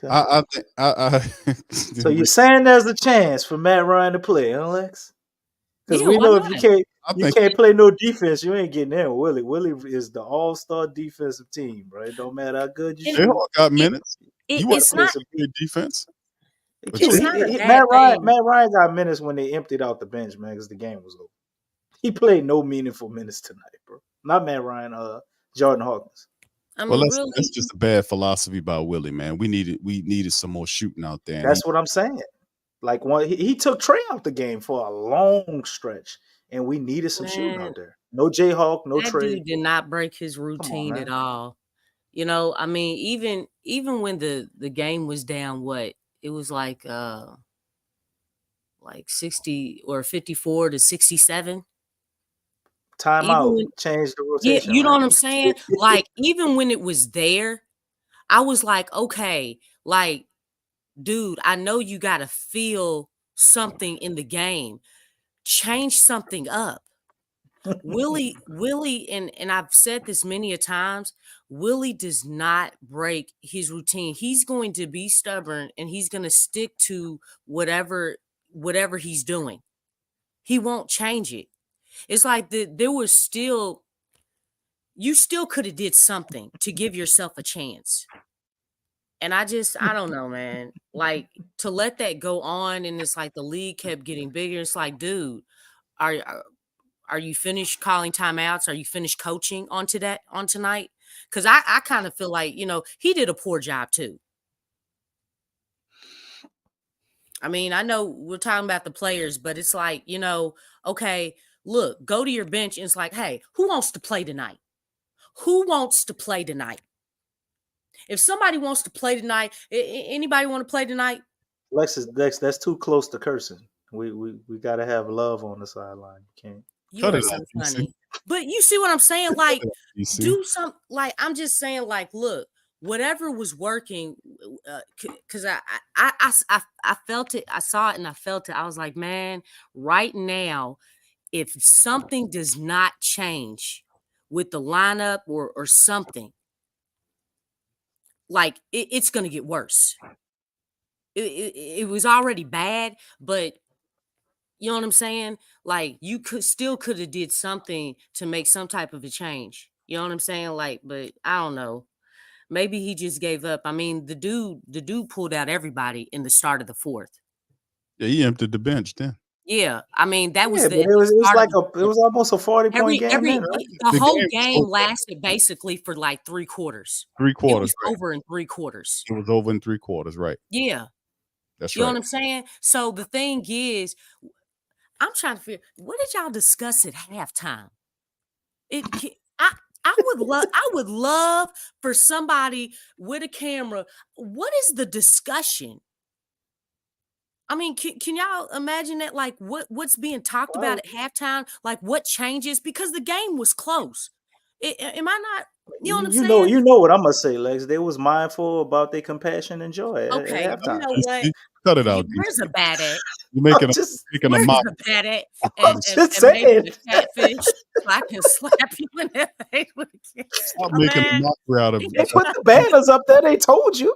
Okay. So you're saying there's a chance for Matt Ryan to play, huh, Lex? Because we know if you can't play no defense, you ain't getting in with Willie. Willie is the all-star defensive team, right? Don't matter how good you shoot. Got minutes. You want to play some good defense? Matt Ryan got minutes when they emptied out the bench, man, because the game was over. He played no meaningful minutes tonight, bro. Not Matt Ryan, Jordan Hawkins. I mean, that's just a bad philosophy by Willie, man. We needed some more shooting out there. That's what I'm saying. Like he took Trey out the game for a long stretch, and we needed some shooting out there. No Jayhawk, no Trey. That dude did not break his routine at all. I mean, even when the game was down, it was like 60 or 54 to 67. Timeout, change the rotation. Yeah, you know what I'm saying? Like, even when it was there, I was like, okay, like, dude, I know you got to feel something in the game. Change something up. Willie, and I've said this many a times, Willie does not break his routine. He's going to be stubborn and he's going to stick to whatever he's doing. He won't change it. It's like you still could have did something to give yourself a chance. And I don't know, man. Like, to let that go on, and it's like the league kept getting bigger. It's like, dude, are you finished calling timeouts? Are you finished coaching on tonight? Because I kind of feel like, he did a poor job too. I mean, I know we're talking about the players, but it's like, okay, look, go to your bench and it's like, hey, who wants to play tonight? Who wants to play tonight? If somebody wants to play tonight, anybody want to play tonight? Lex, that's too close to cursing. We got to have love on the sideline. You can't. You are so funny. But you see what I'm saying? Like, do some, like, I'm just saying, like, look, whatever was working, because I felt it, I saw it and I felt it. I was like, man, right now, if something does not change with the lineup or something, like it's going to get worse. It was already bad, but you know what I'm saying? Like you could have did something to make some type of a change. You know what I'm saying? Like, but I don't know. Maybe he just gave up. I mean, the dude pulled out everybody in the start of the fourth. Yeah, he emptied the bench then. Yeah, I mean that was Yeah, but it was like it was almost a 40-point game then, right? the whole game was game over. lasted basically for like 3 quarters. 3 It quarters, was right. over in 3 quarters. It was over in 3 quarters, right. Yeah. That's You know right. what I'm saying? So the thing is, I'm trying to figure, what did y'all discuss at halftime? I would love for somebody with a camera. What is the discussion? I mean, can y'all imagine that? Like, what's being talked about at halftime? Like, what changes? Because the game was close. Am I not? You know what I'm saying? You know what I'm gonna say, Lex. They was mindful about their compassion and joy at Okay, you halftime. know what? Cut it out. Where's a bat at? You're making a Where's mock. the bat at? I'm And just maybe saying. the catfish, so I can slap you in the face with a cat. Stop making a mockery out of They put the banners up there. They told you.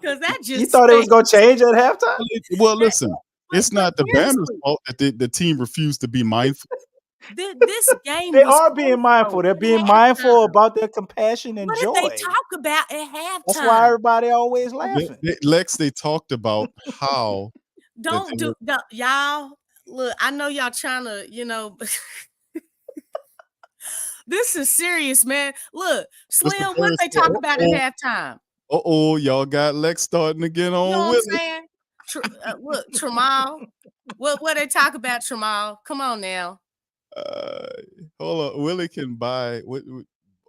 Because that just You thought it was gonna change at halftime? Well, listen, it's not the banner's fault that the team refused to be mindful. This game They was are being close, mindful. though, They're at being mindful halftime. about their compassion and What joy. did they talk about at halftime? That's why everybody always laughing. Lex, they talked about how Don't y'all look. I know y'all trying to, this is serious, man. Look, Slim, what they talk about at halftime? Y'all got Lex starting to get on You know what with I'm saying? Look, Tramal. What they talk about, Tramal? Come on now. Hold on. Willie can buy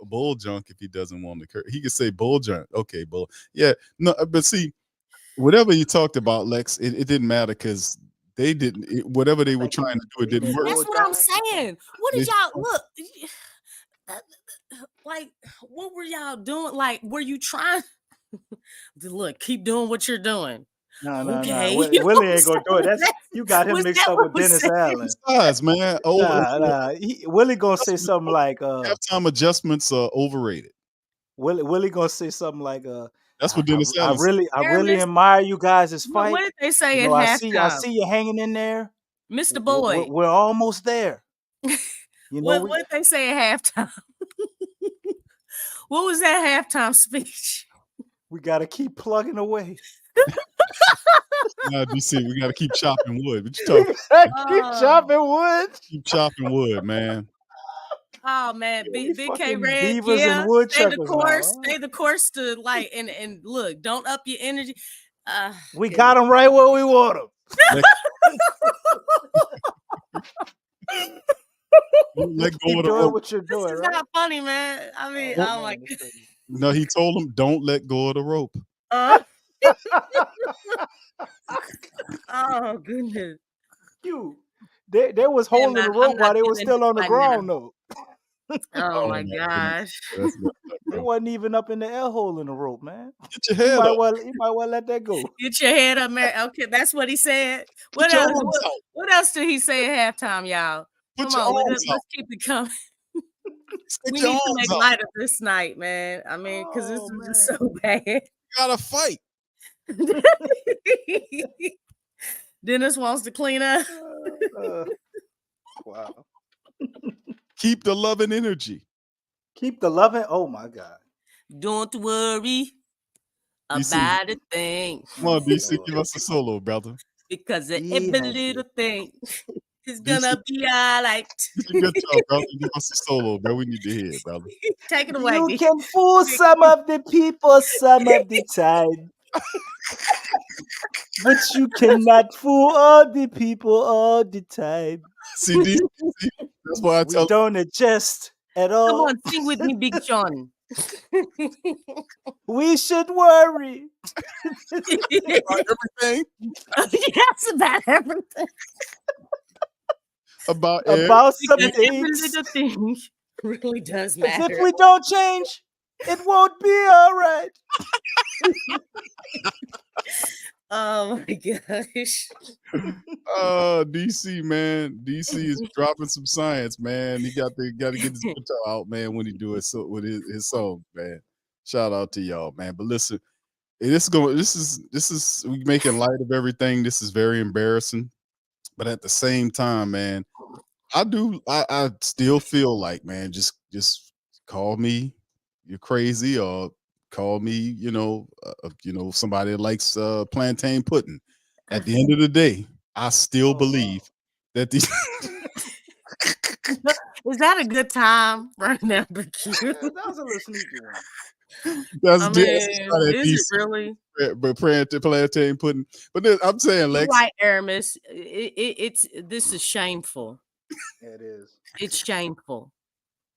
bull junk if he doesn't want to. He can say bull junk. Okay, bull. Yeah, no, but see, whatever you talked about, Lex, it didn't matter because they didn't. Whatever they were trying to do, it didn't work. That's what I'm saying. What did y'all look? Like, what were y'all doing? Like, were you trying to look? Keep doing what you're doing. No. You know Willie what ain't gonna I'm do it. saying? You got him Was mixed that up what with was Dennis said? Allen. Besides, man, Willie gonna say something like halftime adjustments are overrated. Willie gonna say something like That's what Dennis I Allen said. really admire you guys' fight. What did they say at I halftime? see you hanging in there. Mr. Boyd. We're almost there. What did they say at halftime? What was that halftime speech? We gotta keep plugging away. Now, DC, we gotta keep chopping wood. What you talking Keep chopping wood. Keep chopping wood, man. Oh man, Big K Red, beavers yeah. and woodchuckers Stay the course. now. Stay the course to like and look. Don't up your energy. We got them right where we want them. Let go Keep of the doing rope. what you're doing, This is right? not funny, man. I mean, oh my god. No, he told him, don't let go of the rope. Oh goodness. They was holding the rope while they were giving still on the my ground, now. though. Oh my gosh. They wasn't even up in the air holding the rope, man. Get your head up. You might well let that go. Get your head up, man. Okay, that's what he said. What Put your else? arms out. What else did he say at halftime, y'all? Put Come your on, arms let's out. keep it coming. Stick We your need to arms make out. light of this night, man. I mean, because this is just so bad. You gotta fight. Dennis wants to clean up. Wow. Keep the love and energy. Keep the loving. Oh my God. Don't worry DC. about a thing. Come on, DC, give us a solo, brother. Because every Yeah. little thing is gonna be all right. Good job, brother. Give us a solo, bro. We need to hear it, brother. Take it away. You D. can fool some of the people some of the time. But you cannot fool all the people all the time. See, DC, that's why I We tell don't adjust at all. Come on, sing with me, Big John. We should worry. about everything. Yes, about everything. About some Because every things. little thing really does 'Cause matter. if we don't change, it won't be all right. Oh my gosh. DC, man. DC is dropping some science, man. He got to get his guitar out, man, when he do it with his songs, man. Shout out to y'all, man. But listen, this is we making light of everything. This is very embarrassing. But at the same time, man, I still feel like, man, just call me you're crazy, or call me, somebody that likes plantain pudding. At the end of the day, I still believe that these Is that a good time right now, BQ? That was a little sneaky one. that's I that's mean, not at is it DC, really? but plantain pudding. But I'm saying, You're Lex, right, Aramis. This is shameful. It is. It's shameful.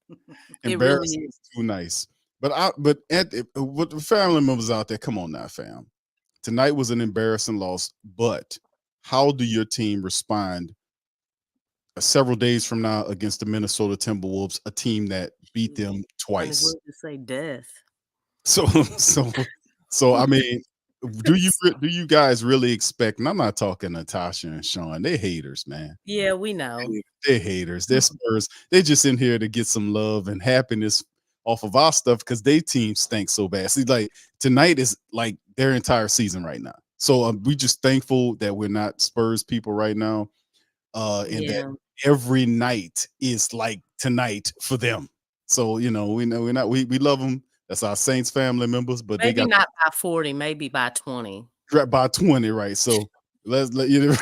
It really embarrassing is. is too nice. But with the family members out there, come on now, fam. Tonight was an embarrassing loss, but how do your team respond several days from now against the Minnesota Timberwolves, a team that beat them Might as twice? well just say death. So I mean, do you guys really expect? And I'm not talking Natasha and Sean. They're haters, man. Yeah, we know. They're haters. They're Spurs. They're just in here to get some love and happiness off of our stuff because their team stinks so bad. See, like tonight is like their entire season right now. So we just thankful that we're not Spurs people right now, and Yeah. that every night is like tonight for them. So we know we love them. That's our Saints family members, but Maybe they got not by 40, maybe by 20. by 20, right? So let's let you.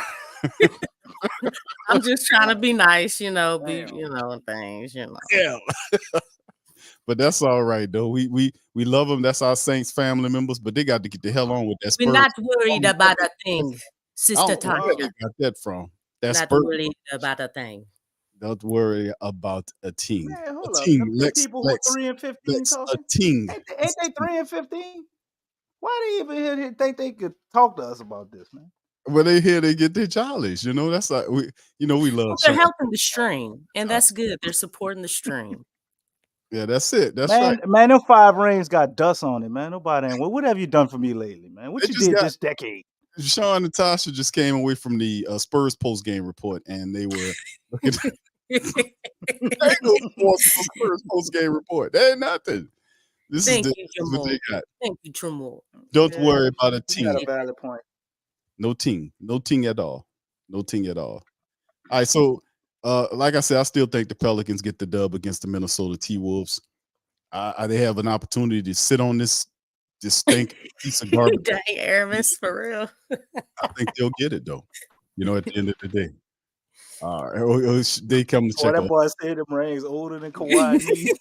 I'm just trying to be nice, be Damn. things, Yeah. But that's all right though. We love them. That's our Saints family members, but they got to get the hell on with that Spurs. We're not worried about a thing, I Sister don't know where they Tasha. got that from. That Not Spurs. worried about a thing. Don't worry about a team. Man, A hold up. team. Them Lex, people who Lex, 3-15 Lex, a talking. team. Ain't they 3-15? Why they even here think they could talk to us about this, man? When they hear, they get their jollies. That's like we love. Well, they're Sean. helping the stream, and that's good. They're supporting the stream. Yeah, that's it. That's Man, right. man, them 5 rings got dust on it, man. Nobody ain't. What have you done for me lately, man? What They you just did got this decade? Sean and Tasha just came away from the Spurs post game report, and they were looking. They go Spurs post game report. They ain't nothing. This Thank is you, what they Jamal. got. Thank you, Jamal. Don't Yeah, worry about a you team. got a valid point. No team. No team at all. No team at all. All right. So, like I said, I still think the Pelicans get the dub against the Minnesota T-Wolves. They have an opportunity to sit on this stink piece of garbage. Dang, Aramis, for real. I think they'll get it though. At the end of the day. They come to Boy, check that out. boy said them rings older than Kawhi. Knee.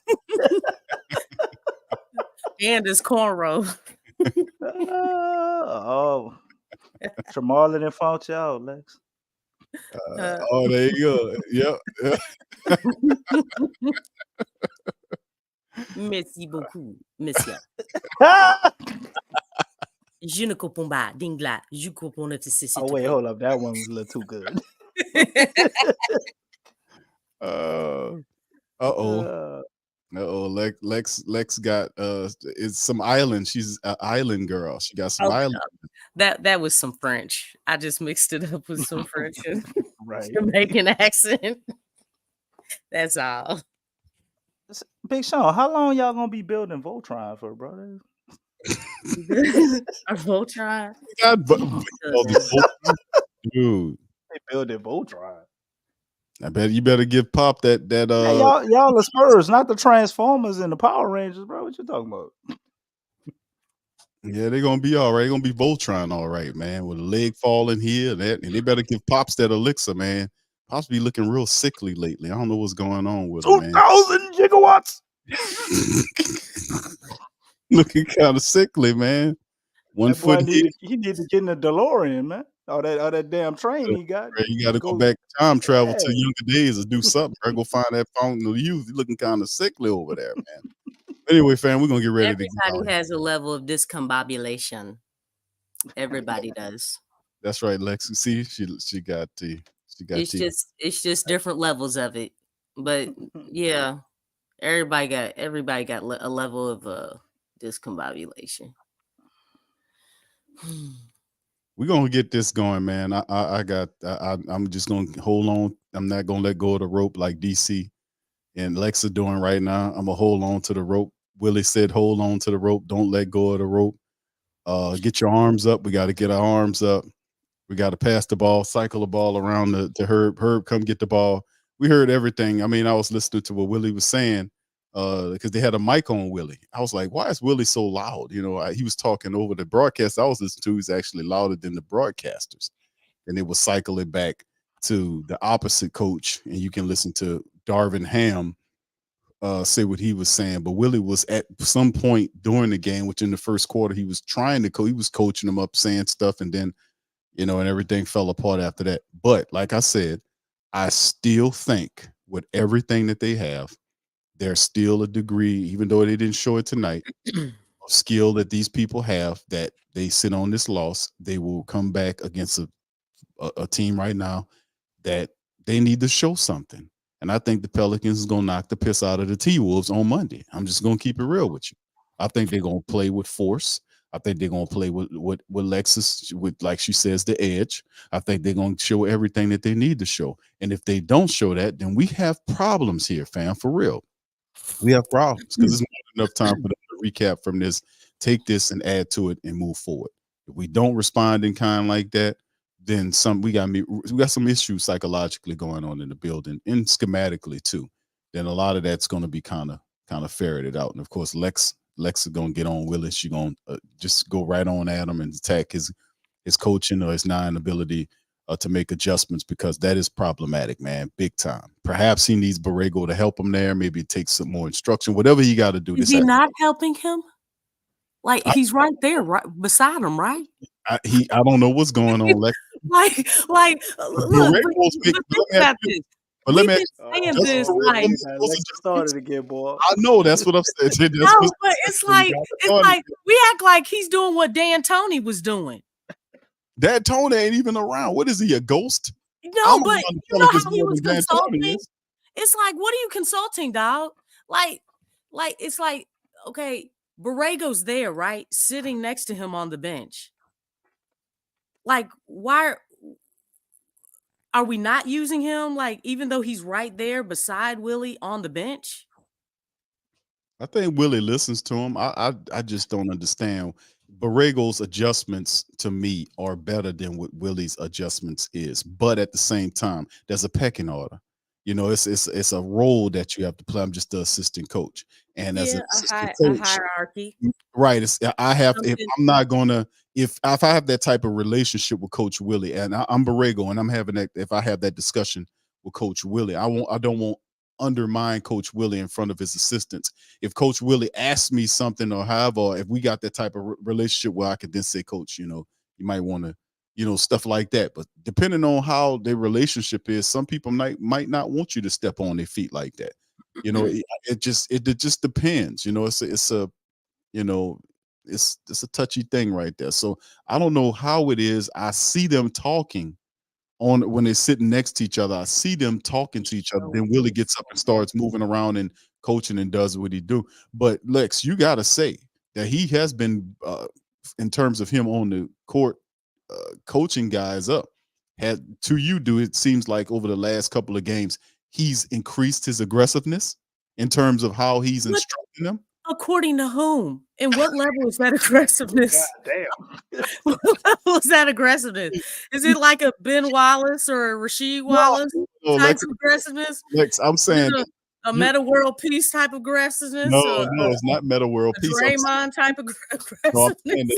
And his cornrow. Oh, Tremarlin and fought y'all, Lex. There you go. Yep. Merci beaucoup, monsieur. Je ne comprends pas d'anglais. Je comprends le Oh wait, hold up. That one was a little too good. Lex got it's some island. She's an island girl. She got some Oh, island. that was some French. I just mixed it up with some French and Right. Jamaican accent. That's all. Big Sean, how long y'all gonna be building Voltron for, brother? A Voltron. Dude, They building Voltron. I bet you better give Pop that Hey, y'all are Spurs, not the Transformers and the Power Rangers, bro. What you talking about? Yeah, they're gonna be all right. They're gonna be Voltron all right, man. With a leg falling here, and they better give Pops that elixir, man. Pops be looking real sickly lately. I don't know what's going on with him, man. 2,000 gigawatts. Looking kind of sickly, man. One That boy foot here. he need to get in the DeLorean, man. All that damn train he got. You got to go back time travel to Yeah. younger days or do something. Or go find that fountain of youth. You're looking kind of sickly over there, man. Anyway, fam, we're gonna get ready to get Everybody out. has a level of discombobulation. Everybody does. That's right, Lex. See, she got tea. She got tea. It's just different levels of it. But yeah, everybody got a level of discombobulation. We're gonna get this going, man. I'm just gonna hold on. I'm not gonna let go of the rope like DC and Lexxah doing right now. I'm gonna hold on to the rope. Willie said, hold on to the rope. Don't let go of the rope. Get your arms up. We got to get our arms up. We got to pass the ball, cycle the ball around to Herb. Herb, come get the ball. We heard everything. I mean, I was listening to what Willie was saying because they had a mic on Willie. I was like, why is Willie so loud? You know, he was talking over the broadcast I was listening to. He's actually louder than the broadcasters. And it was cycle it back to the opposite coach. And you can listen to Darvin Ham say what he was saying. But Willie was at some point during the game, which in the first quarter, he was trying to he was coaching them up, saying stuff, and then, you know, and everything fell apart after that. But like I said, I still think with everything that they have, there's still a degree, even though they didn't show it tonight, of skill that these people have that they sit on this loss. They will come back against a team right now that they need to show something. And I think the Pelicans is going to knock the piss out of the T-Wolves on Monday. I'm just going to keep it real with you. I think they're going to play with force. I think they're going to play with Lexxah, with, like she says, the edge. I think they're going to show everything that they need to show. And if they don't show that, then we have problems here, fam, for real. We have problems because there's not enough time for them to recap from this, take this and add to it and move forward. If we don't respond in kind like that, then we got some issues psychologically going on in the building and schematically too. Then a lot of that's going to be kind of ferreted out. And of course, Lexxah gonna get on Willis. She gonna just go right on at him and attack his coaching or his non-ability to make adjustments, because that is problematic, man, big time. Perhaps he needs Borrego to help him there. Maybe take some more instruction. Whatever he got to do. Is he not helping him? Like he's right there, right beside him, right? I don't know what's going on. Look, think about this. But let me saying this, like, started again, boy. I know that's what I'm saying. No, but it's like we act like he's doing what Dan Tony was doing. Dan Tony ain't even around. What is he, a ghost? No, but you know how he was consulting. It's like, what are you consulting, dog? Like it's like, okay, Borrego's there, right, sitting next to him on the bench. Like, why are we not using him? Like, even though he's right there beside Willie on the bench? I think Willie listens to him. I just don't understand. Borrego's adjustments to me are better than what Willie's adjustments is. But at the same time, there's a pecking order. You know, it's a role that you have to play. I'm just the assistant coach. And as an assistant coach, a hierarchy. Right. If I have that type of relationship with Coach Willie, and I'm Borrego, and I'm having that, if I have that discussion with Coach Willie, I don't want undermine Coach Willie in front of his assistants. If Coach Willie asks me something or however, if we got that type of relationship where I could then say, Coach, you know, you might want to, you know, stuff like that. But depending on how their relationship is, some people might not want you to step on their feet like that. You know, it just depends. You know, it's a touchy thing right there. So I don't know how it is. I see them talking when they're sitting next to each other. I see them talking to each other. Then Willie gets up and starts moving around and coaching and does what he do. But Lex, you got to say that he has been, in terms of him on the court, coaching guys up. It seems like over the last couple of games, he's increased his aggressiveness in terms of how he's instructing them. According to whom? And what level is that aggressiveness? God damn. What level is that aggressiveness? Is it like a Ben Wallace or a Rasheed Wallace type of aggressiveness? Lex, I'm saying a Meta World Peace type of aggressiveness? No, it's not Meta World Peace. Draymond type of aggressiveness.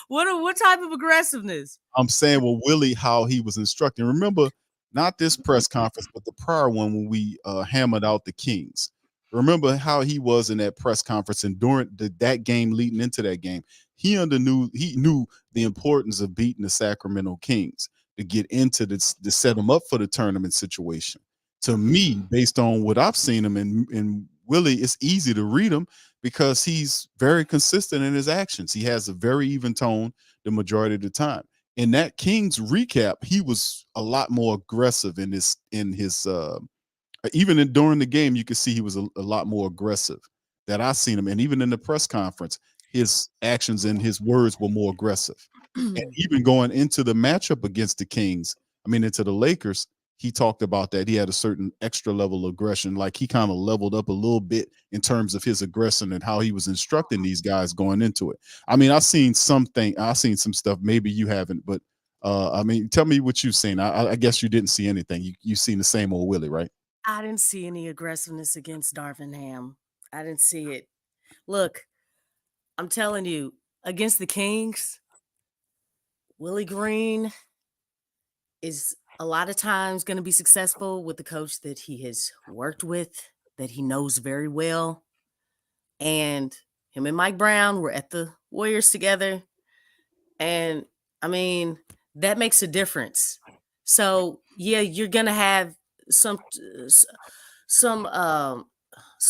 What type of aggressiveness? I'm saying, well, Willie, how he was instructing. Remember, not this press conference, but the prior one when we hammered out the Kings. Remember how he was in that press conference, and during that game leading into that game, he knew the importance of beating the Sacramento Kings to get into this, to set him up for the tournament situation. To me, based on what I've seen him in Willie, it's easy to read him because he's very consistent in his actions. He has a very even tone the majority of the time. In that Kings recap, he was a lot more aggressive in his even during the game, you could see he was a lot more aggressive that I seen him. And even in the press conference, his actions and his words were more aggressive. And even going into the matchup against the Kings, into the Lakers, he talked about that he had a certain extra level of aggression. Like he kind of leveled up a little bit in terms of his aggression and how he was instructing these guys going into it. I've seen some stuff. Maybe you haven't, but tell me what you've seen. I guess you didn't see anything. You seen the same old Willie, right? I didn't see any aggressiveness against Darvin Ham. I didn't see it. Look, I'm telling you, against the Kings, Willie Green is a lot of times going to be successful with the coach that he has worked with, that he knows very well. And him and Mike Brown were at the Warriors together. And that makes a difference. So yeah, you're going to have some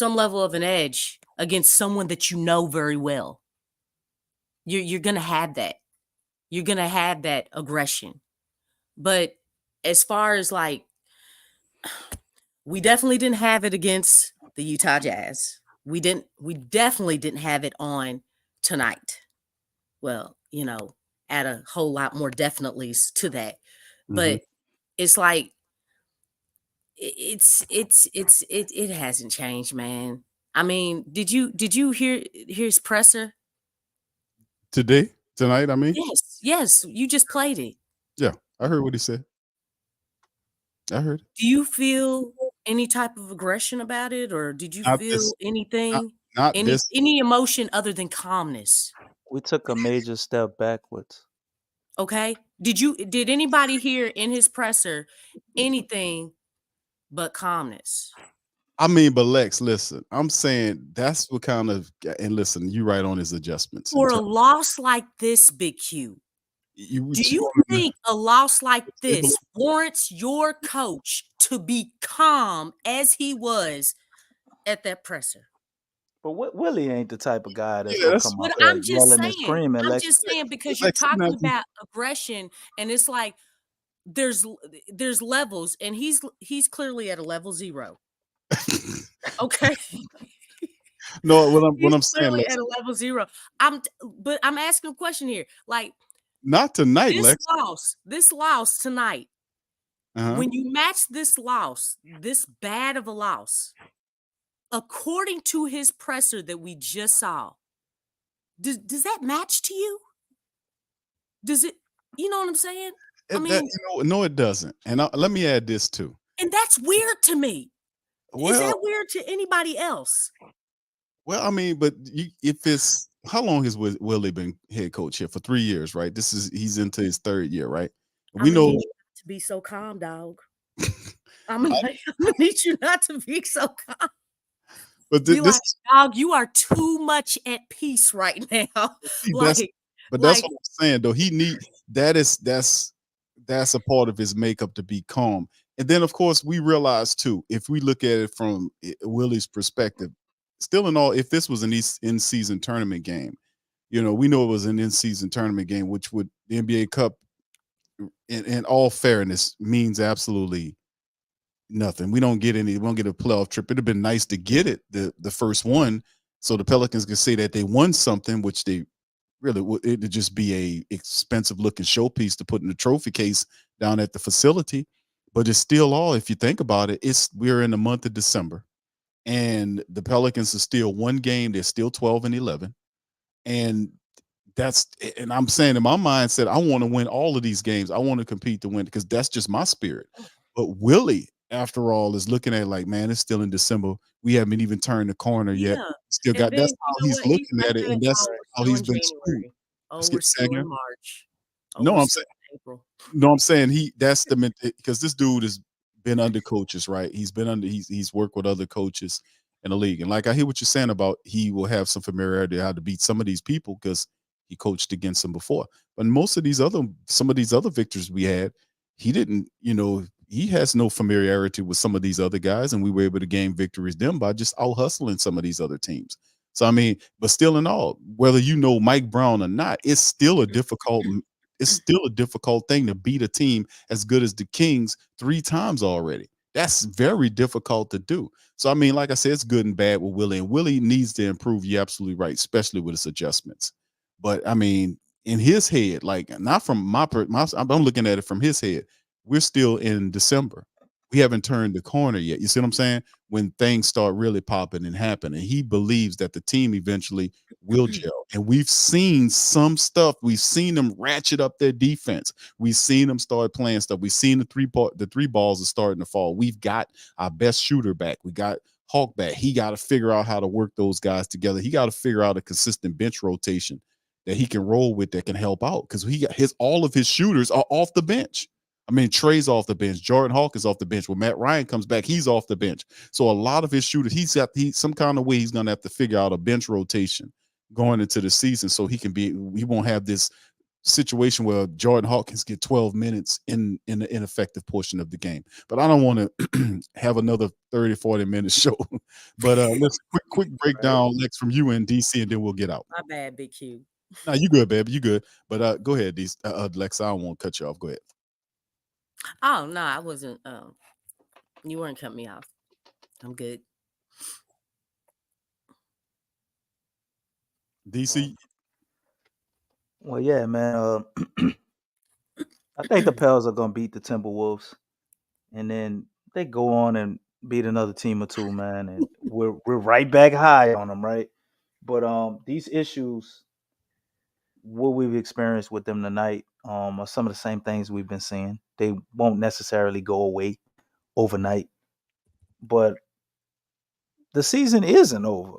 level of an edge against someone that you know very well. You're going to have that. You're going to have that aggression. But as far as we definitely didn't have it against the Utah Jazz. We definitely didn't have it on tonight. Well, add a whole lot more definitelys to that. But it's like it hasn't changed, man. Did you hear his presser? Tonight, Yes, you just played it. Yeah, I heard what he said. I heard. Do you feel any type of aggression about it, or did you feel anything? Not this. Any emotion other than calmness? We took a major step backwards. Okay. Did anybody hear in his presser anything but calmness? But Lex, listen, I'm saying that's what kind of, and listen, you right on his adjustments. For a loss like this, Big Q, do you think a loss like this warrants your coach to be calm as he was at that presser? But Willie ain't the type of guy that's gonna come out there yelling and screaming. I'm just saying because you're talking about aggression, and it's like there's levels, and he's clearly at a level 0. Okay. No, what I'm saying, Lex, at a level 0. But I'm asking a question here, like. Not tonight, Lex. This loss tonight. When you match this loss, this bad of a loss, according to his presser that we just saw, does that match to you? Does it? You know what I'm saying? No, it doesn't. And let me add this too. And that's weird to me. Is that weird to anybody else? Well, but if it's how long has Willie been head coach here? For 3 years, right? He's into his 3rd year, right? We know to be so calm, dog. I'm gonna need you not to be so calm. But dog, you are too much at peace right now. That's what I'm saying, though. That's a part of his makeup to be calm. And then, of course, we realize too, if we look at it from Willie's perspective. Still in all, if this was an in-season tournament game, we know it was an in-season tournament game, which would the NBA Cup, in all fairness, means absolutely nothing. We don't get a playoff trip. It'd have been nice to get it, the first one, so the Pelicans could say that they won something, which they really would. It'd just be a expensive looking showpiece to put in the trophy case down at the facility. But it's still all, if you think about it, we're in the month of December. And the Pelicans are still one game. They're still 12-11. And I'm saying in my mindset, I want to win all of these games. I want to compete to win because that's just my spirit. But Willie, after all, is looking at it like, man, it's still in December. We haven't even turned the corner yet. Still got, that's how he's looking at it. And that's how he's been screwed. We're still in March. No, I'm saying April. No, I'm saying that's because this dude has been under coaches, right? He's worked with other coaches in the league. And like I hear what you're saying about he will have some familiarity how to beat some of these people because he coached against them before. But some of these other victories we had, he didn't, he has no familiarity with some of these other guys, and we were able to gain victories them by just out hustling some of these other teams. So but still in all, whether Mike Brown or not, it's still a difficult thing to beat a team as good as the Kings 3 times already. That's very difficult to do. So, like I said, it's good and bad with Willie. And Willie needs to improve. You're absolutely right, especially with his adjustments. But, in his head, like not from I'm looking at it from his head. We're still in December. We haven't turned the corner yet. You see what I'm saying? When things start really popping and happening, he believes that the team eventually will gel. And we've seen some stuff. We've seen them ratchet up their defense. We've seen them start playing stuff. We've seen the three balls are starting to fall. We've got our best shooter back. We got Hawk back. He got to figure out how to work those guys together. He got to figure out a consistent bench rotation that he can roll with that can help out, because he got all of his shooters are off the bench. I mean, Trey's off the bench. Jordan Hawk is off the bench. When Matt Ryan comes back, he's off the bench. So a lot of his shooters, some kind of way he's going to have to figure out a bench rotation going into the season, so he won't have this situation where Jordan Hawkins get 12 minutes in the ineffective portion of the game. But I don't want to have another 30, 40 minute show. But let's quick breakdown, Lex, from you in DC, and then we'll get out. My bad, Big Q. No, you good, baby. You good. But go ahead, Lex. I don't want to cut you off. Go ahead. Oh no, I wasn't. You weren't cutting me off. I'm good. DC. Well, yeah, man. I think the Pels are gonna beat the Timberwolves, and then they go on and beat another team or two, man. And we're right back high on them, right? But these issues, what we've experienced with them tonight, are some of the same things we've been seeing. They won't necessarily go away overnight, but the season isn't over.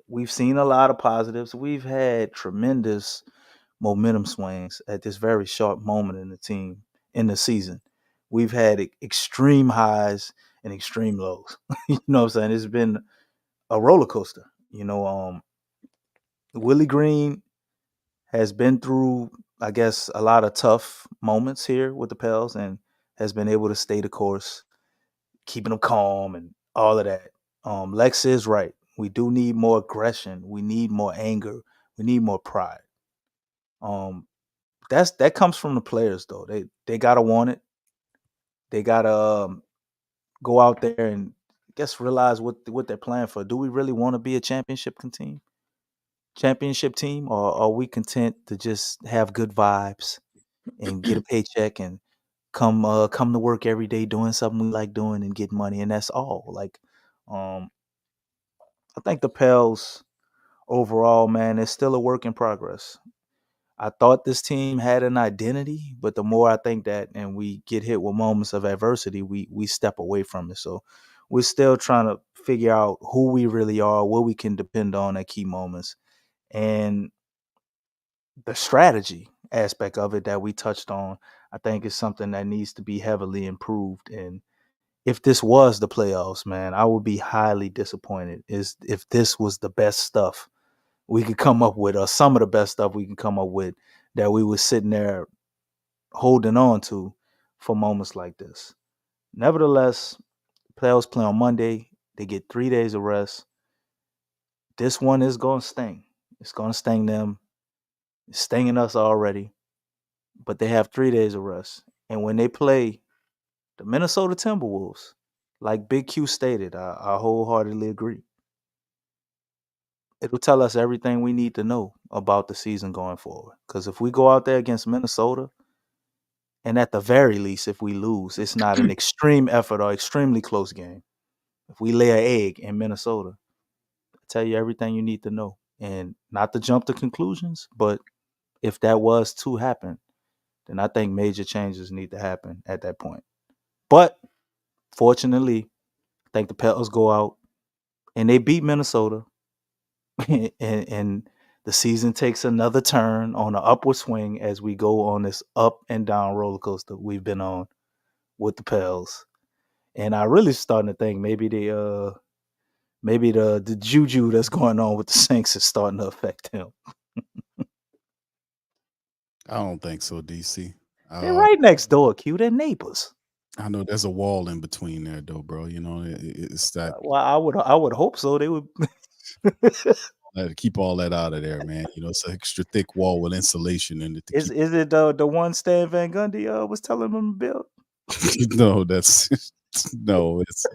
We've seen a lot of positives. We've had tremendous momentum swings at this very short moment in the season. We've had extreme highs and extreme lows. You know what I'm saying? It's been a roller coaster. Willie Green has been through, I guess, a lot of tough moments here with the Pels and has been able to stay the course, keeping them calm and all of that. Lex is right. We do need more aggression. We need more anger. We need more pride. That comes from the players, though. They gotta want it. They gotta go out there and realize what they're playing for. Do we really want to be a championship team, or are we content to just have good vibes and get a paycheck and come to work every day doing something we like doing and get money, and that's all? Like, I think the Pels overall, man, is still a work in progress. I thought this team had an identity, but the more I think that and we get hit with moments of adversity, we step away from it. So we're still trying to figure out who we really are, what we can depend on at key moments, and the strategy aspect of it that we touched on, I think is something that needs to be heavily improved. And if this was the playoffs, man, I would be highly disappointed if this was the best stuff we could come up with, or some of the best stuff we can come up with, that we were sitting there holding on to for moments like this. Nevertheless, playoffs play on Monday. They get 3 days of rest. This one is going to sting. It's going to sting them. It's stinging us already. But they have 3 days of rest. And when they play the Minnesota Timberwolves, like Big Q stated, I wholeheartedly agree. It'll tell us everything we need to know about the season going forward. Because if we go out there against Minnesota, and at the very least, if we lose, it's not an extreme effort or extremely close game. If we lay an egg in Minnesota, I'll tell you everything you need to know. And not to jump to conclusions, but if that was to happen, then I think major changes need to happen at that point. But fortunately, I think the Pels go out and they beat Minnesota. and the season takes another turn on an upward swing as we go on this up and down roller coaster we've been on with the Pels. And I really starting to think maybe the juju that's going on with the Saints is starting to affect him. I don't think so, DC. They're right next door, Q. They're neighbors. I know there's a wall in between there, though, bro. You know, it's that. Well, I would hope so. They would keep all that out of there, man. You know, it's an extra thick wall with insulation in it. Is it the one Stan Van Gundy was telling them to build? No, that's no. It's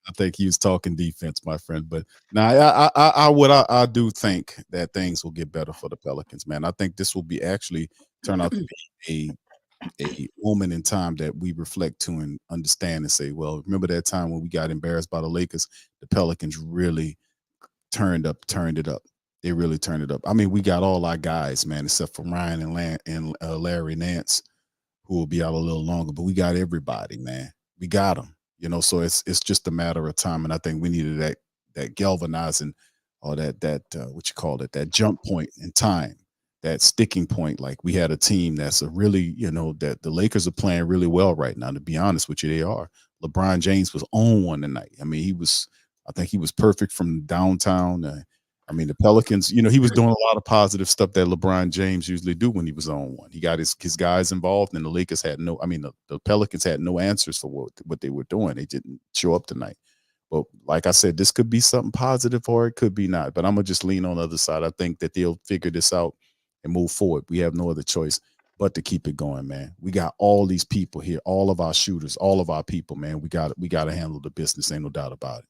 I think he was talking defense, my friend. But now, I do think that things will get better for the Pelicans, man. I think this will be actually turn out to be a moment in time that we reflect to and understand and say, well, remember that time when we got embarrassed by the Lakers? The Pelicans really turned it up. They really turned it up. I mean, we got all our guys, man, except for Ryan and Larry Nance, who will be out a little longer. But we got everybody, man. We got them, you know. So it's just a matter of time, and I think we needed that galvanizing, or that what you call it, that jump point in time, that sticking point. Like, we had a team that's a really, you know, that the Lakers are playing really well right now. To be honest with you, they are. LeBron James was on one tonight. I mean, I think he was perfect from downtown. I mean, the Pelicans, you know, he was doing a lot of positive stuff that LeBron James usually do when he was on one. He got his guys involved, and the Lakers had the Pelicans had no answers for what they were doing. They didn't show up tonight. But like I said, this could be something positive, or it could be not. But I'm going to just lean on the other side. I think that they'll figure this out and move forward. We have no other choice but to keep it going, man. We got all these people here, all of our shooters, all of our people, man. We got to handle the business. Ain't no doubt about it.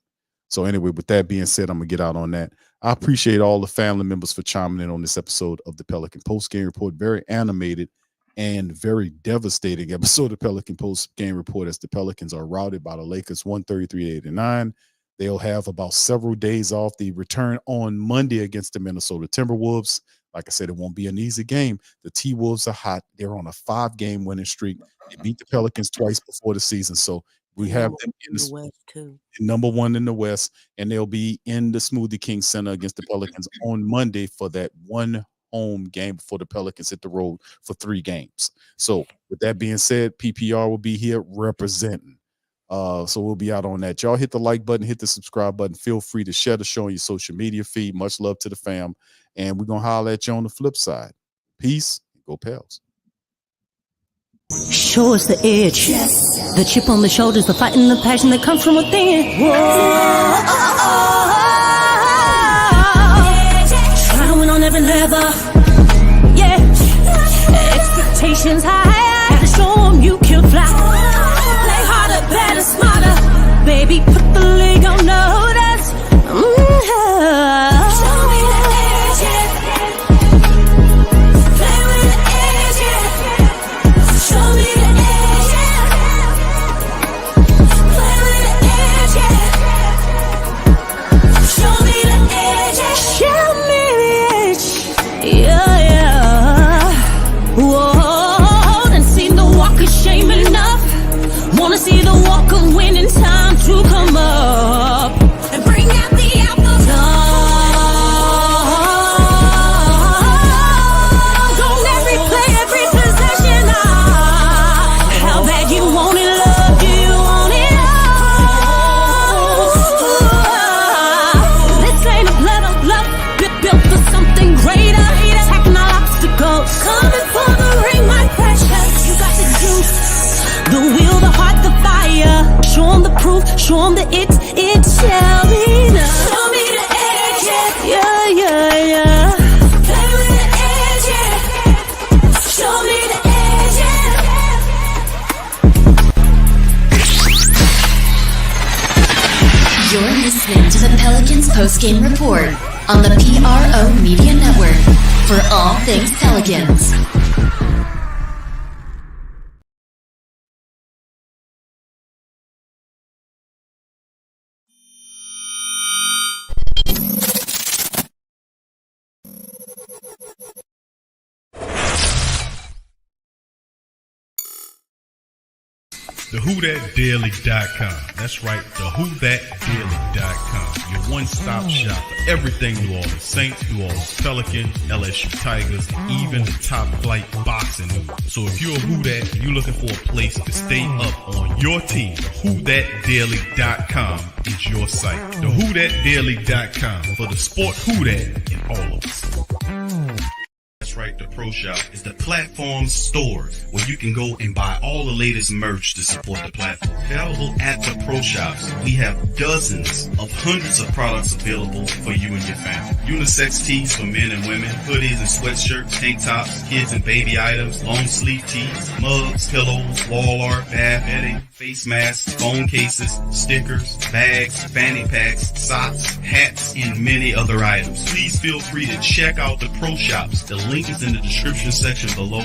So anyway, with that being said, I'm going to get out on that. I appreciate all the family members for chiming in on this episode of the Pelican Post Game Report. Very animated and very devastating episode of Pelican Post Game Report, as the Pelicans are routed by the Lakers 133-89. They'll have about several days off. The return on Monday against the Minnesota Timberwolves. Like I said, it won't be an easy game. The T-Wolves are hot. They're on a 5-game winning streak. They beat the Pelicans twice before the season. So we have them in the West too. Number 1 in the West, and they'll be in the Smoothie King Center against the Pelicans on Monday for that one home game before the Pelicans hit the road for 3 games. So with that being said, PPR will be here representing. So we'll be out on that. Y'all hit the like button, hit the subscribe button. Feel free to share the show on your social media feed. Much love to the fam. And we're going to holler at you on the flip side. Peace. Go Pels. Show us the edge. Yes. The chip on the shoulders, the fight and the passion that comes from within. Whoa. Trying to win on every level. Yeah. Expectations high. Gotta show them you can fly. Play harder, better, smarter. Baby, put the league on notice. Show me the edge. Play with the edge. Show me the edge, play with the edge, show me the edge, show me the edge, yeah. Whoa, done seen the walk of shame enough. Wanna see the walk of winning, time to come up and bring out the alpha. Don't every play, every possession. How bad you want it, love, do you want it all? This ain't a blood of love, built for something greater. Attacking all obstacles, coming for the ring, my precious. You got the juice, the will, the heart, the fire. Show 'em the proof, show 'em that it shall be done. Show me the edge, yeah, yeah, yeah. Play with the edge, yeah. Show me the edge, yeah. You're listening to the Pelicans Post-Game Report on the PRO Media Network. For all things Pelicans. TheWhoThatDaily.com. That's right, TheWhoThatDaily.com. Your one-stop shop for everything New Orleans Saints, New Orleans Pelicans, LSU Tigers, even the top flight boxing news. So if you're a Who That and you're looking for a place to stay up on your team, TheWhoThatDaily.com is your site. TheWhoThatDaily.com for the sport Who That in all of us. That's right, the Pro Shop is the platform store where you can go and buy all the latest merch to support the platform. Available at the Pro Shops, we have dozens of hundreds of products available for you and your family. Unisex tees for men and women, hoodies and sweatshirts, tank tops, kids and baby items, long sleeve tees, mugs, pillows, wall art, bath bedding, face face masks, phone cases, stickers, bags, fanny packs, socks, hats, and many other items. Please feel free to check out the pro shops. The link is in the description section below.